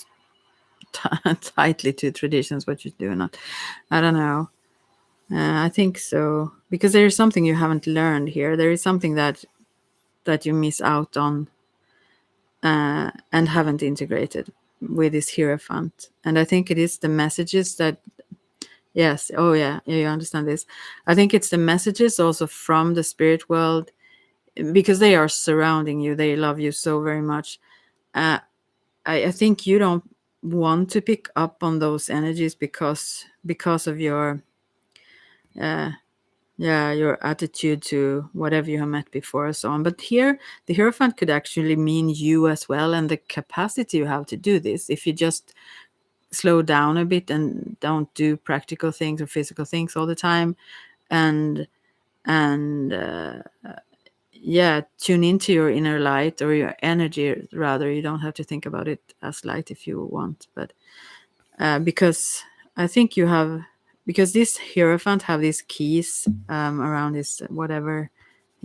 A: tightly to traditions, what you do not. I don't know. I think so because there is something you haven't learned here. There is something that you miss out on and haven't integrated with this hierophant. And I think it is the messages that. Yes. Oh, yeah. Yeah, you understand this. I think it's the messages also from the spirit world because they are surrounding you. They love you so very much. Uh, I think you don't want to pick up on those energies because of your your attitude to whatever you have met before and so on. But here, the hierophant could actually mean you as well, and the capacity you have to do this. If you just slow down a bit and don't do practical things or physical things all the time, and and tune into your inner light or your energy rather. You don't have to think about it as light if you want, but because I think you have, because this hierophant have these keys around his whatever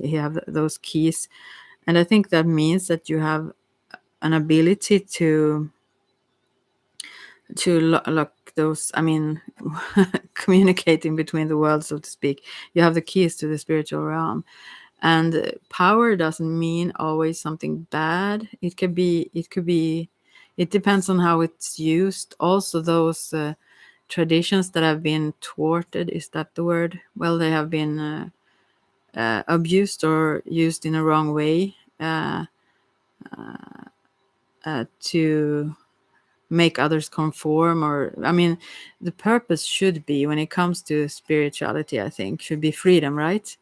A: he have those keys, and I think that means that you have an ability to lock those. I mean, communicating between the worlds, so to speak. You have the keys to the spiritual realm. And power doesn't mean always something bad. It could be it depends on how it's used. Also those traditions that have been thwarted, is that the word? Well, they have been abused or used in a wrong way to make others conform. Or I mean, the purpose should be, when it comes to spirituality, I think should be freedom, right?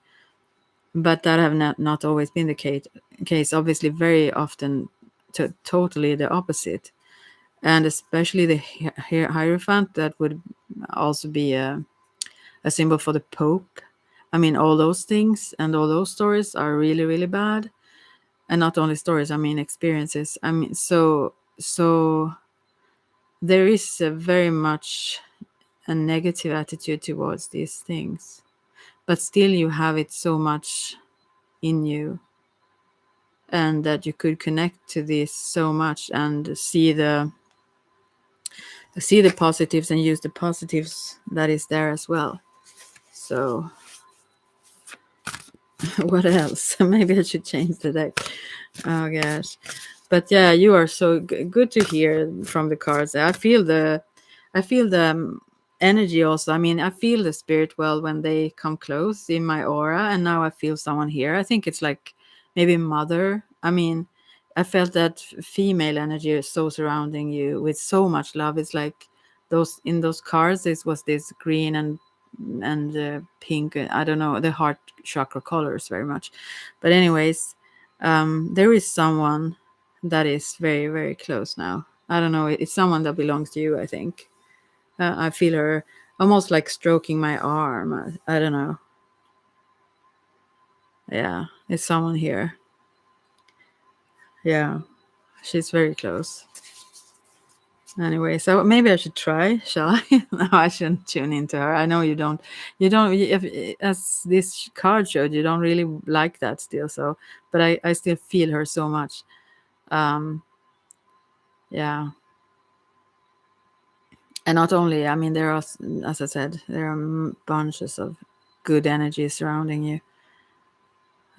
A: But that have not always been the case. Obviously, very often totally the opposite. And especially the hierophant, that would also be a symbol for the Pope. I mean, all those things and all those stories are really, really bad. And not only stories, I mean, experiences. I mean, so there is a very much a negative attitude towards these things. But still, you have it so much in you, and that you could connect to this so much and see the positives and use the positives that is there as well. So what else? Maybe I should change the deck. Oh gosh. But yeah, you are so good to hear from the cards. I feel the energy also. I mean, I feel the spirit well when they come close in my aura, and now I feel someone here. I think it's like maybe mother. I mean, I felt that female energy is so surrounding you with so much love. It's like those in those cards. This was this green and pink. I don't know the heart chakra colors very much, but anyways, there is someone that is very, very close now. I don't know. It's someone that belongs to you, I think. I feel her almost like stroking my arm. I don't know. Yeah, it's someone here. Yeah, she's very close. Anyway, so maybe I should try, shall I? No, I shouldn't tune into her. I know if, as this card showed, you don't really like that still. So, but I still feel her so much. Um, yeah. And not only, I mean, there are, as I said, there are bunches of good energy surrounding you.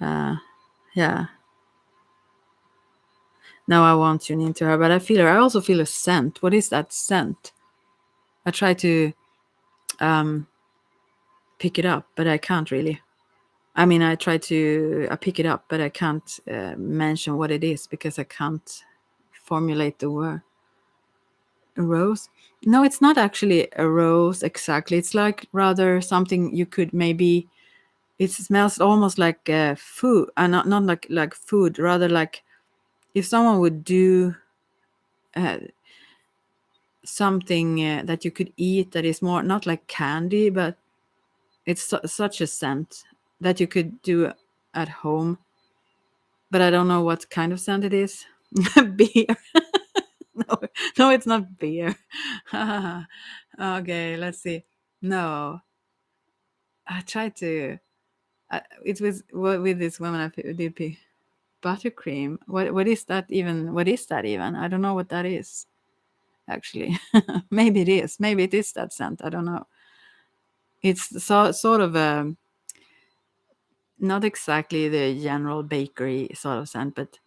A: Yeah. Now I won't tune into her, but I feel her. I also feel a scent. What is that scent? I try to pick it up, but I can't really. I mean, I pick it up, but I can't mention what it is because I can't formulate the word. A rose? No, it's not actually a rose exactly. It's like rather something you could maybe. It smells almost like food, not like food. Rather like if someone would do uh, something that you could eat that is more not like candy, but it's such a scent that you could do at home. But I don't know what kind of scent it is. Beer. No, no, it's not beer. Okay, let's see. No, I tried to. It was with this woman did buttercream. What is that even? What is that even? I don't know what that is. Actually, maybe it is. Maybe it is that scent. I don't know. It's sort of not exactly the general bakery sort of scent, but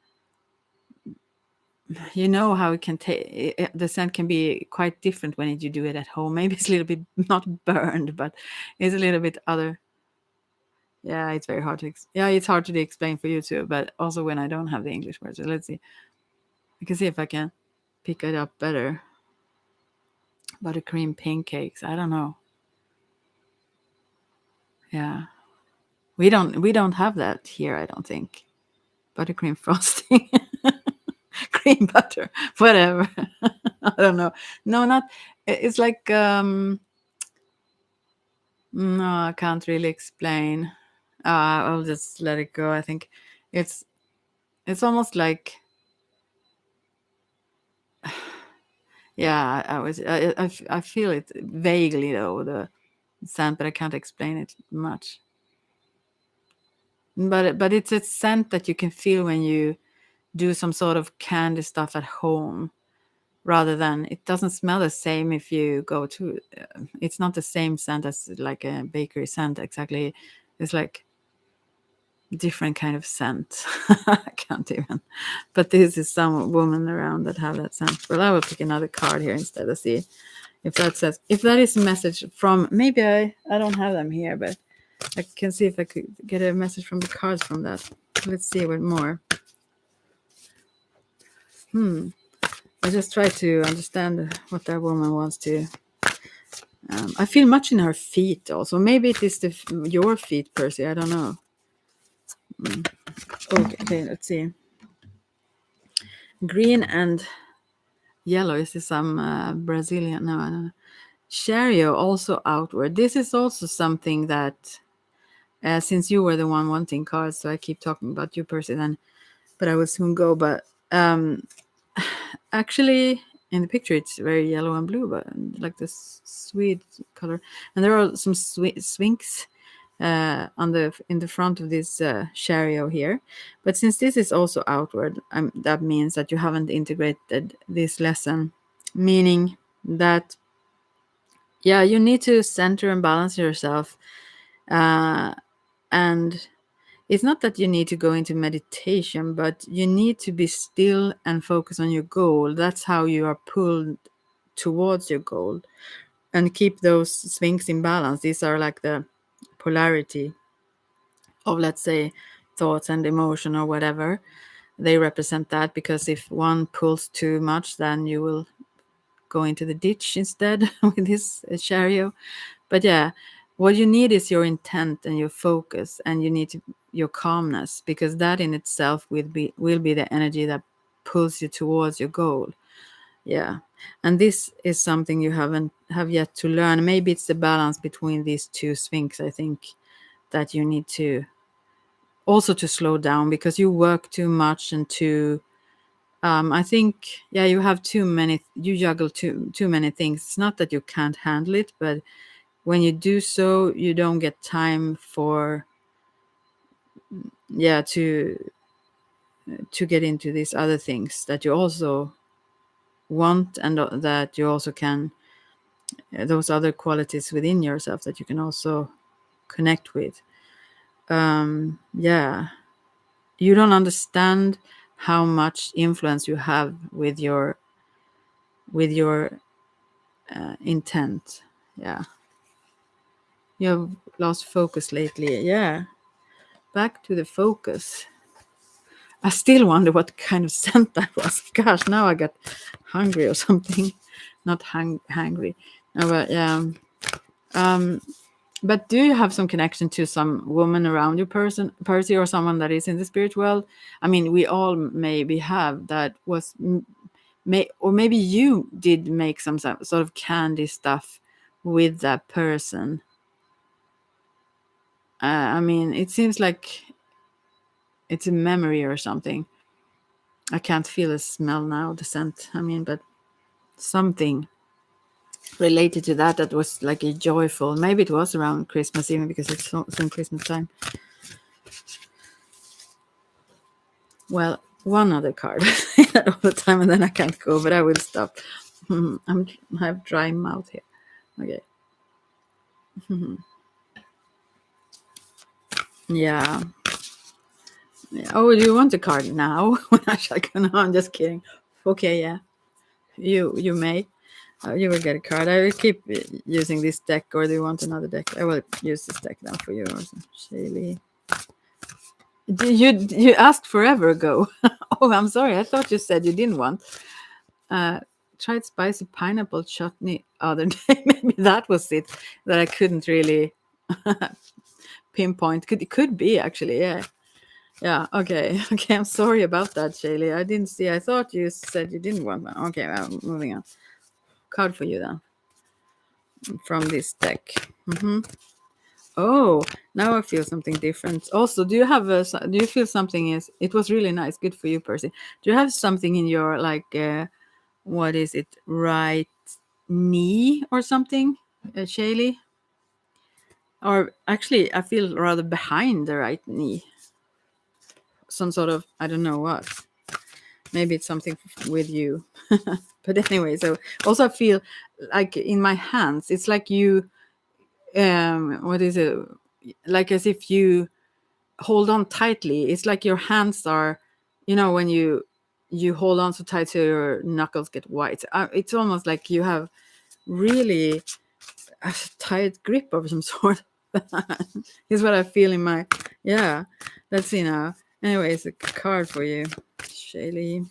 A: you know how it can take the scent can be quite different when you do it at home. Maybe it's a little bit not burned, but it's a little bit other. Yeah, it's very hard to yeah, it's hard to explain for you too, but also when I don't have the English word. So let's see. I can see if I can pick it up better. Buttercream pancakes. I don't know. Yeah. We don't have that here, I don't think. Buttercream frosting. Cream butter. Whatever. I don't know. No, not it's like no, I can't really explain. I'll just let it go. I think it's it's almost like yeah. I feel it vaguely though the scent, but I can't explain it much. But it's a scent that you can feel when you do some sort of candy stuff at home, rather than it doesn't smell the same if you go to. It's not the same scent as like a bakery scent exactly. It's like different kind of scent. I can't even. But this is some woman around that have that scent. Well, I will pick another card here instead to see if that says if that is a message from maybe I don't have them here, but I can see if I could get a message from the cards from that. Let's see what more. I just try to understand what that woman wants to. I feel much in her feet also. Maybe it is your feet, Percy. I don't know. Okay, let's see. Green and yellow. Is this some Brazilian? No, I don't know. Cherio also outward. This is also something that, since you were the one wanting cards, so I keep talking about you, Percy. Then, but I will soon go. But actually, in the picture, it's very yellow and blue, but like this sweet color. And there are some swinks on the in the front of this chariot here. But since this is also outward, that means that you haven't integrated this lesson, meaning that yeah, you need to center and balance yourself, and it's not that you need to go into meditation, but you need to be still and focus on your goal. That's how you are pulled towards your goal, and keep those swings in balance. These are like the polarity of, let's say, thoughts and emotion or whatever. They represent that, because if one pulls too much, then you will go into the ditch instead with this chariot. But yeah, what you need is your intent and your focus, and you need your calmness, because that in itself will be the energy that pulls you towards your goal. Yeah, and this is something you have yet to learn. Maybe it's the balance between these two sphinx. I think that you need to also to slow down, because you work too much and too I think yeah, you have too many, you juggle too many things. It's not that you can't handle it, but when you do so, you don't get time for yeah to get into these other things that you also want, and that you also can those other qualities within yourself that you can also connect with. Yeah, you don't understand how much influence you have with your intent. Yeah, you have lost focus lately. Yeah, back to the focus. I still wonder what kind of scent that was. Gosh, now I got hungry or something. Not hungry. No, but yeah. Um, but do you have some connection to some woman around you, Percy, or someone that is in the spirit world? I mean, we all maybe have that was, or maybe you did make some sort of candy stuff with that person. I mean, it seems like it's a memory or something. I can't feel the smell now, the scent. I mean, but something related to that that was like a joyful. Maybe it was around Christmas, even because it's soon Christmas time. Well, one other card all the time, and then I can't go, but I will stop. I have dry mouth here. Okay. Yeah. Yeah. Oh, do you want a card now? When I shall go? No, I'm just kidding. Okay, yeah. You may. You will get a card. I will keep using this deck, or do you want another deck? I will use this deck now for you. Shaylee. You asked forever ago. Oh, I'm sorry. I thought you said you didn't want. Uh, Tried spicy pineapple chutney other day. Maybe that was it that I couldn't really pinpoint. It could be actually. Yeah. Yeah. Okay. Okay. I'm sorry about that, Shaylee. I didn't see. I thought you said you didn't want one. Okay. Well, moving on. Card for you then from this deck. Oh, now I feel something different. Also, do you have do you feel something is it was really nice, good for you, Percy. Do you have something in your like what is it, right knee or something, Shaylee? Or actually, I feel rather behind the right knee. Some sort of I don't know what. Maybe it's something with you. But anyway, so also I feel like in my hands, it's like you what is it? Like as if you hold on tightly. It's like your hands are, when you hold on so tight so your knuckles get white. It's almost like you have really a tight grip of some sort. Is what I feel in my. Yeah. Let's see now. Anyway, it's a card for you, Shaylee.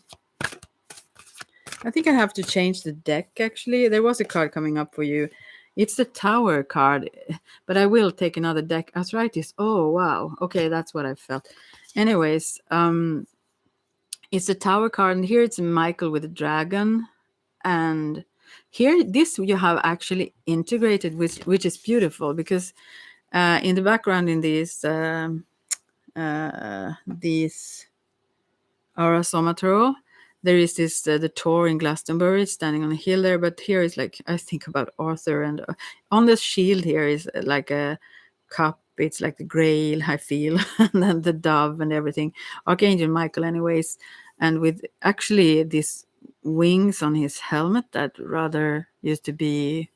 A: I think I have to change the deck. Actually, there was a card coming up for you. It's the Tower card, but I will take another deck. Arthritis. Oh wow. Okay, that's what I felt. Anyways, it's the Tower card, and here it's Michael with a dragon, and here this you have actually integrated, which is beautiful because in the background in these Aura Somatoro, there is this the Tor in Glastonbury standing on a hill there, but here is like I think about Arthur, and on the shield here is like a cup. It's like the Grail, I feel, and then the dove and everything. Archangel Michael, anyways, and with actually these wings on his helmet that rather used to be,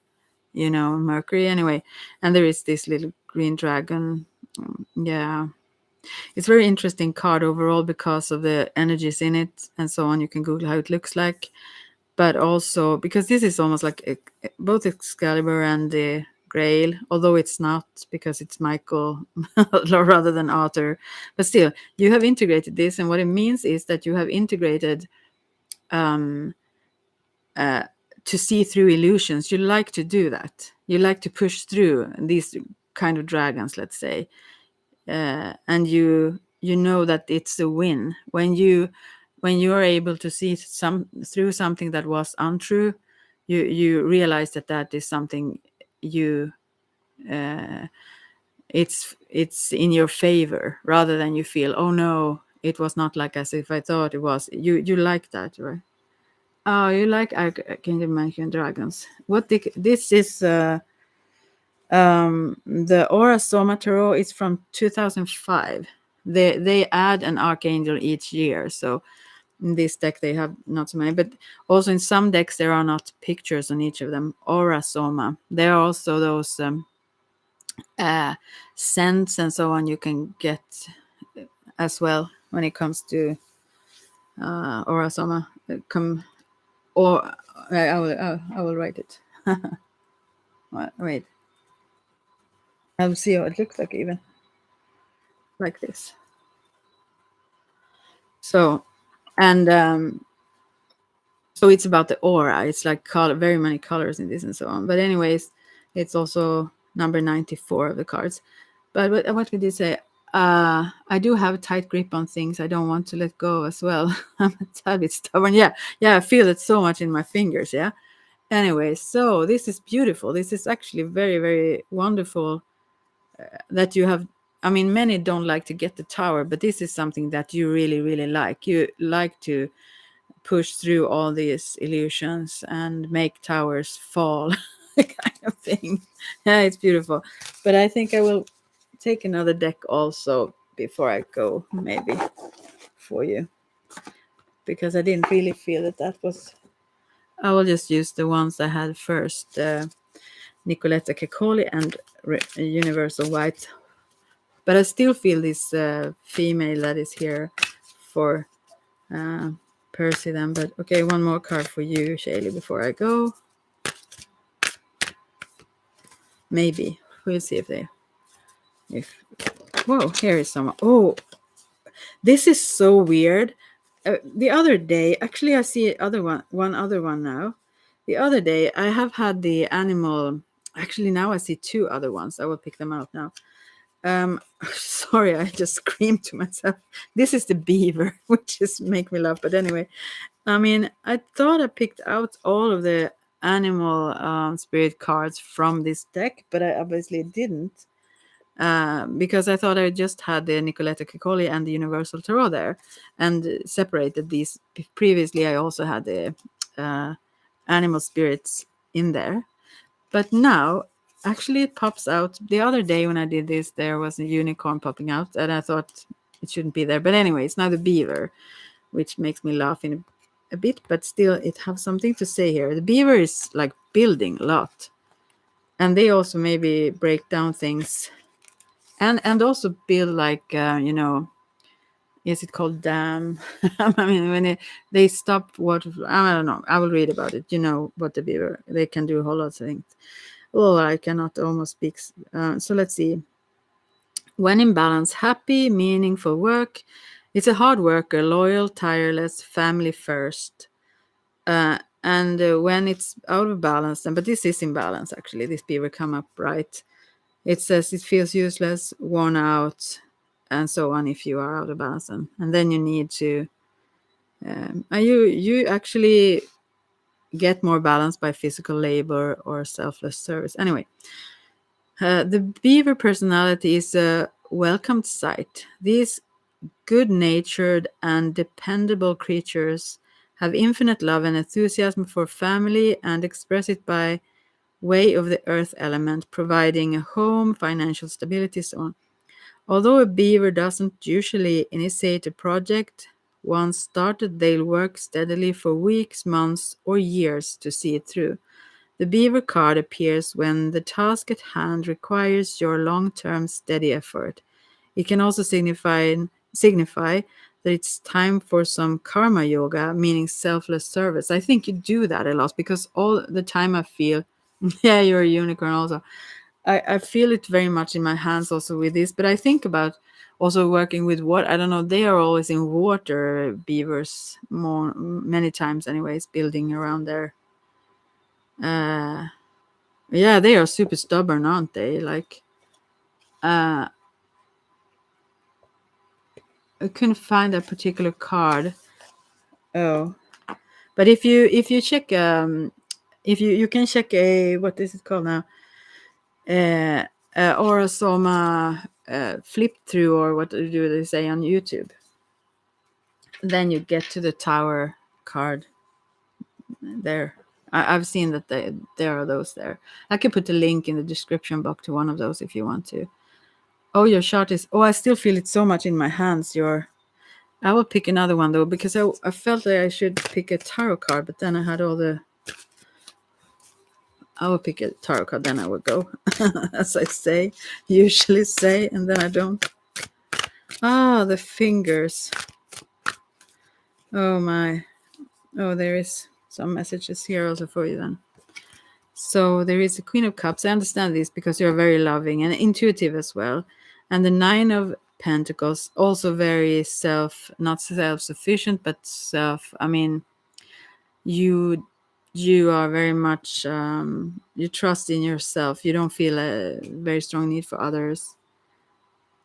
A: Mercury anyway, and there is this little green dragon. Yeah, it's very interesting card overall because of the energies in it and so on. You can Google how it looks like, but also because this is almost like both Excalibur and the Grail, although it's not because it's Michael rather than Arthur. But still, you have integrated this, and what it means is that you have integrated um, to see through illusions. You like to do that. You like to push through these kind of dragons, let's say. And you know that it's a win when you are able to see through something that was untrue. You realize that is something you it's in your favor rather than you feel, oh no, it was not like as if I thought it was. You like that, right? Oh, you like Archangel Michael and dragons. This is the Aura Soma Tarot is from 2005. They add an archangel each year. So in this deck they have not so many, but also in some decks there are not pictures on each of them. Aura Soma. There are also those scents and so on you can get as well when it comes to Aura Soma. Come or I will write it. Wait. I'll see how it looks like even like this. So and so it's about the aura. It's like very many colors in this and so on. But anyways, it's also number 94 of the cards. But what could you say? I do have a tight grip on things. I don't want to let go as well. I'm a tad bit stubborn. Yeah, I feel it so much in my fingers. Yeah. Anyway, so this is beautiful. This is actually very, very wonderful that you have I mean, many don't like to get the tower, but this is something that you really, really like. You like to push through all these illusions and make towers fall, kind of thing. Yeah, it's beautiful. But I think I will take another deck also before I go, maybe for you, because I didn't really feel that was. I will just use the ones I had first, Nicoletta Cacoli and Universal White. But I still feel this female that is here for Percy then. But okay, one more card for you, Shaylee, before I go. Maybe. We'll see if whoa, here is someone. Oh, this is so weird. The other day, actually, I see one other one now. The other day, I have had the animal. Actually, now I see two other ones. I will pick them out now. Sorry, I just screamed to myself. This is the beaver, which just make me laugh. But anyway, I mean, I thought I picked out all of the animal spirit cards from this deck, but I obviously didn't. Because I thought I just had the Nicoletta Cicoli and the Universal Tarot there and separated these. Previously, I also had the animal spirits in there. But now, actually, it pops out. The other day when I did this, there was a unicorn popping out, and I thought it shouldn't be there. But anyway, it's now the beaver, which makes me laugh in a bit, but still, it has something to say here. The beaver is like building a lot. And they also maybe break down things and also build like is it called dam? I mean, when they stop water, I don't know, I will read about it. You know what the beaver, they can do a whole lot of things. Oh, I cannot almost speak. So let's see. When in balance, happy, meaningful work. It's a hard worker, loyal, tireless, family first. And when it's out of balance, then, but this is in balance actually, this beaver come up right. It says it feels useless, worn out, and so on if you are out of balance. And then you need to, you actually get more balance by physical labor or selfless service. Anyway, the beaver personality is a welcomed sight. These good-natured and dependable creatures have infinite love and enthusiasm for family and express it by way of the earth element, providing a home, financial stability, so on. Although a beaver doesn't usually initiate a project, once started, they'll work steadily for weeks, months, or years to see it through. The beaver card appears when the task at hand requires your long-term steady effort. It can also signify that it's time for some karma yoga, meaning selfless service. I think you do that a lot because all the time I feel, yeah, you're a unicorn also. I feel it very much in my hands also with this, but I think about also working with what, I don't know, they are always in water, beavers, many times anyways, building around there. Yeah, they are super stubborn, aren't they? Like, I couldn't find a particular card. Oh, but if you check, if you can check a, what is it called now? Or a Soma flip through, or what do they say on YouTube? Then you get to the tower card there. I've seen that there are those there. I can put a link in the description box to one of those if you want to. Oh, your shot is. Oh, I still feel it so much in my hands. I will pick another one though, because I felt that I should pick a tarot card, but then I had all the. I will pick a tarot card, then I will go, as I usually say, and then I don't. Ah, the fingers. Oh my. Oh, there is some messages here also for you then. So there is the Queen of Cups. I understand this because you're very loving and intuitive as well. And the Nine of Pentacles, also very not self-sufficient, but I mean, you are very much, you trust in yourself. You don't feel a very strong need for others.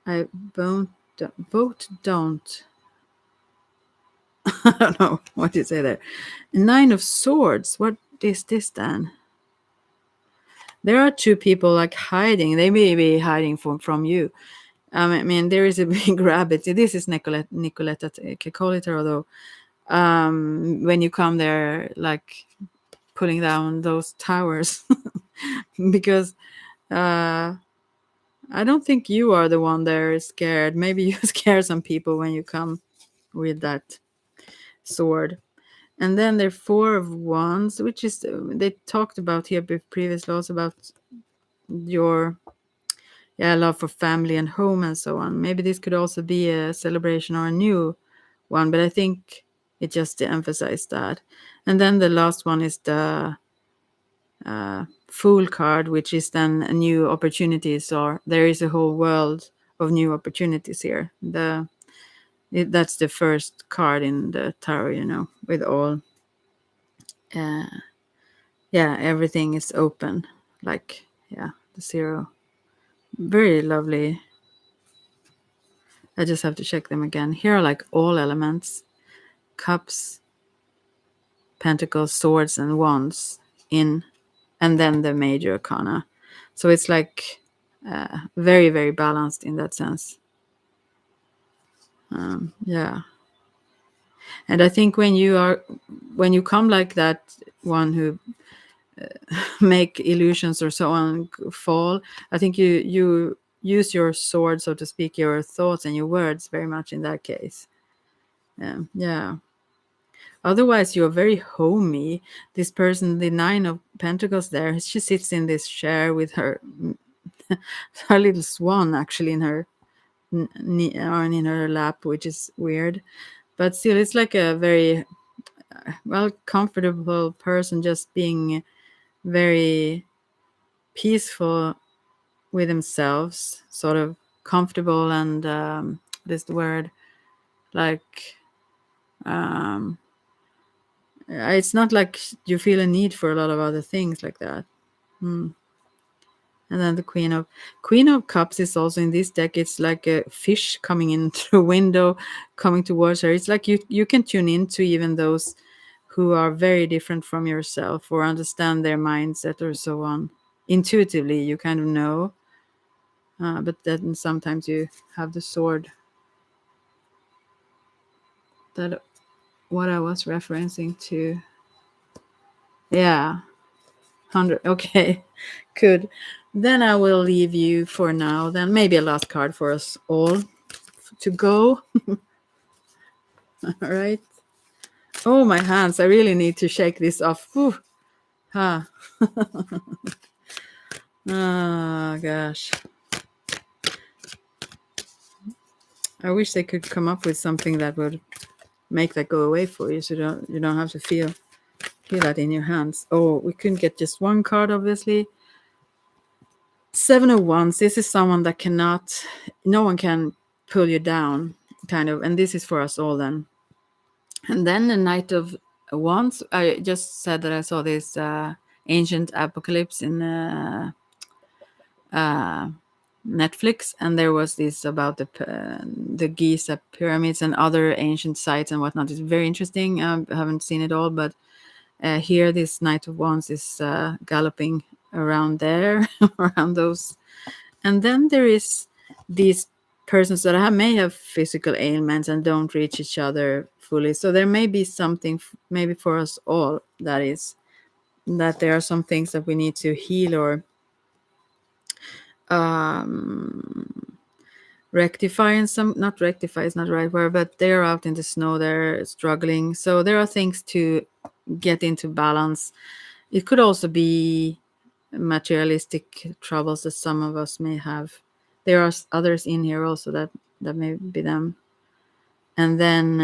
A: I both don't. I don't know what you say there. Nine of Swords. What is this then? There are two people like hiding. They may be hiding from you. I mean, there is a big rabbit. This is Nicoletta Cacoliter, although when you come there, like pulling down those towers, because uh, I don't think you are the one there scared. Maybe you scare some people when you come with that sword. And then there are four of wands, which is they talked about here previously also about your love for family and home and so on. Maybe this could also be a celebration or a new one, but I think it just to emphasize that. And then the last one is the Fool card, which is then a new opportunities, or there is a whole world of new opportunities here. That's the first card in the tarot, with all, uh, everything is open, like, the zero. Very lovely. I just have to check them again. Here are like all elements, cups, pentacles, swords, and wands in, and then the major arcana. So it's like very, very balanced in that sense. Yeah. And I think when you come like that one who make illusions or so on fall, I think you use your sword, so to speak, your thoughts and your words very much in that case. Yeah. Otherwise, you're very homey. This person, the Nine of Pentacles there, she sits in this chair with her her little swan actually in her or in her lap, which is weird. But still, it's like a very comfortable person, just being very peaceful with themselves, sort of comfortable and what is the word? Like, it's not like you feel a need for a lot of other things like that. And then the Queen of Cups is also in this deck. It's like a fish coming in through a window, coming towards her. It's like you can tune into even those who are very different from yourself or understand their mindset or so on. Intuitively, you kind of know. But then sometimes you have the sword. That what I was referencing to. Yeah, 100. Okay, good. Then I will leave you for now. Then maybe a last card for us all to go. All right. Oh, my hands. I really need to shake this off. Whew. Ah. Oh, gosh. I wish they could come up with something that would make that go away for you, so you don't have to feel that in your hands. Oh, we couldn't get just one card, obviously. Seven of Wands. This is someone that no one can pull you down, kind of. And this is for us all then. And then the Knight of Wands. I just said that I saw this ancient apocalypse in Netflix, and there was this about the Giza pyramids and other ancient sites and whatnot. It's very interesting. I haven't seen it all, but here this Knight of Wands is galloping around there, around those. And then there is these persons that may have physical ailments and don't reach each other fully. So there may be something, maybe for us all, that there are some things that we need to heal or rectify, and some not rectify is not the right word, but they're out in the snow, they're struggling. So there are things to get into balance. It could also be materialistic troubles that some of us may have. There are others in here also that may be them. And then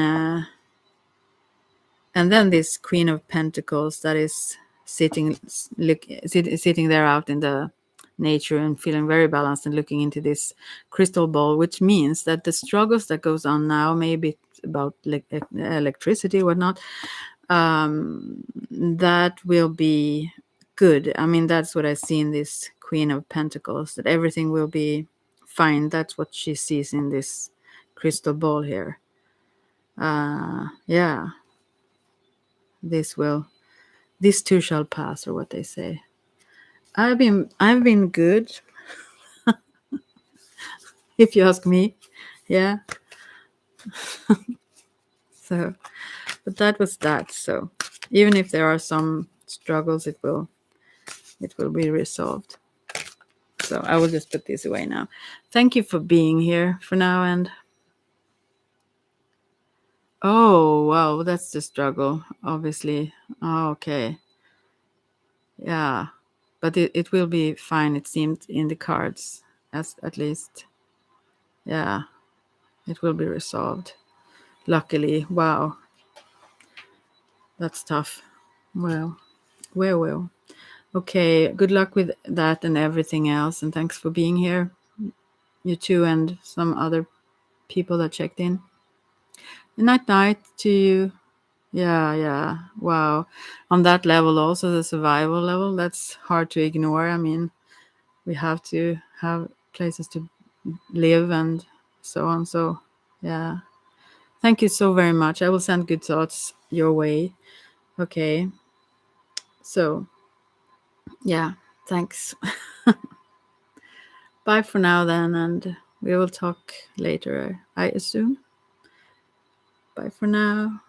A: this Queen of Pentacles that is sitting there out in the nature and feeling very balanced and looking into this crystal ball, which means that the struggles that goes on now, maybe about electricity or whatnot, that will be good. I mean, that's what I see in this Queen of Pentacles, that everything will be fine. That's what she sees in this crystal ball here. Yeah, this too shall pass, or what they say. I've been good. if you ask me. Yeah. So, but that was that. So, even if there are some struggles, it will be resolved. So I will just put this away now. Thank you for being here for now. And oh wow, that's the struggle, obviously. Oh, okay. Yeah. But it will be fine, it seemed in the cards, as at least. Yeah. It will be resolved. Luckily. Wow. That's tough. Well, well. Okay. Good luck with that and everything else. And thanks for being here. You too, and some other people that checked in. Night to you. Yeah, yeah. Wow. On that level, also the survival level, that's hard to ignore. I mean, we have to have places to live and so on. So, yeah. Thank you so very much. I will send good thoughts your way. Okay. So, yeah. Thanks. Bye for now, then, and we will talk later, I assume. Bye for now.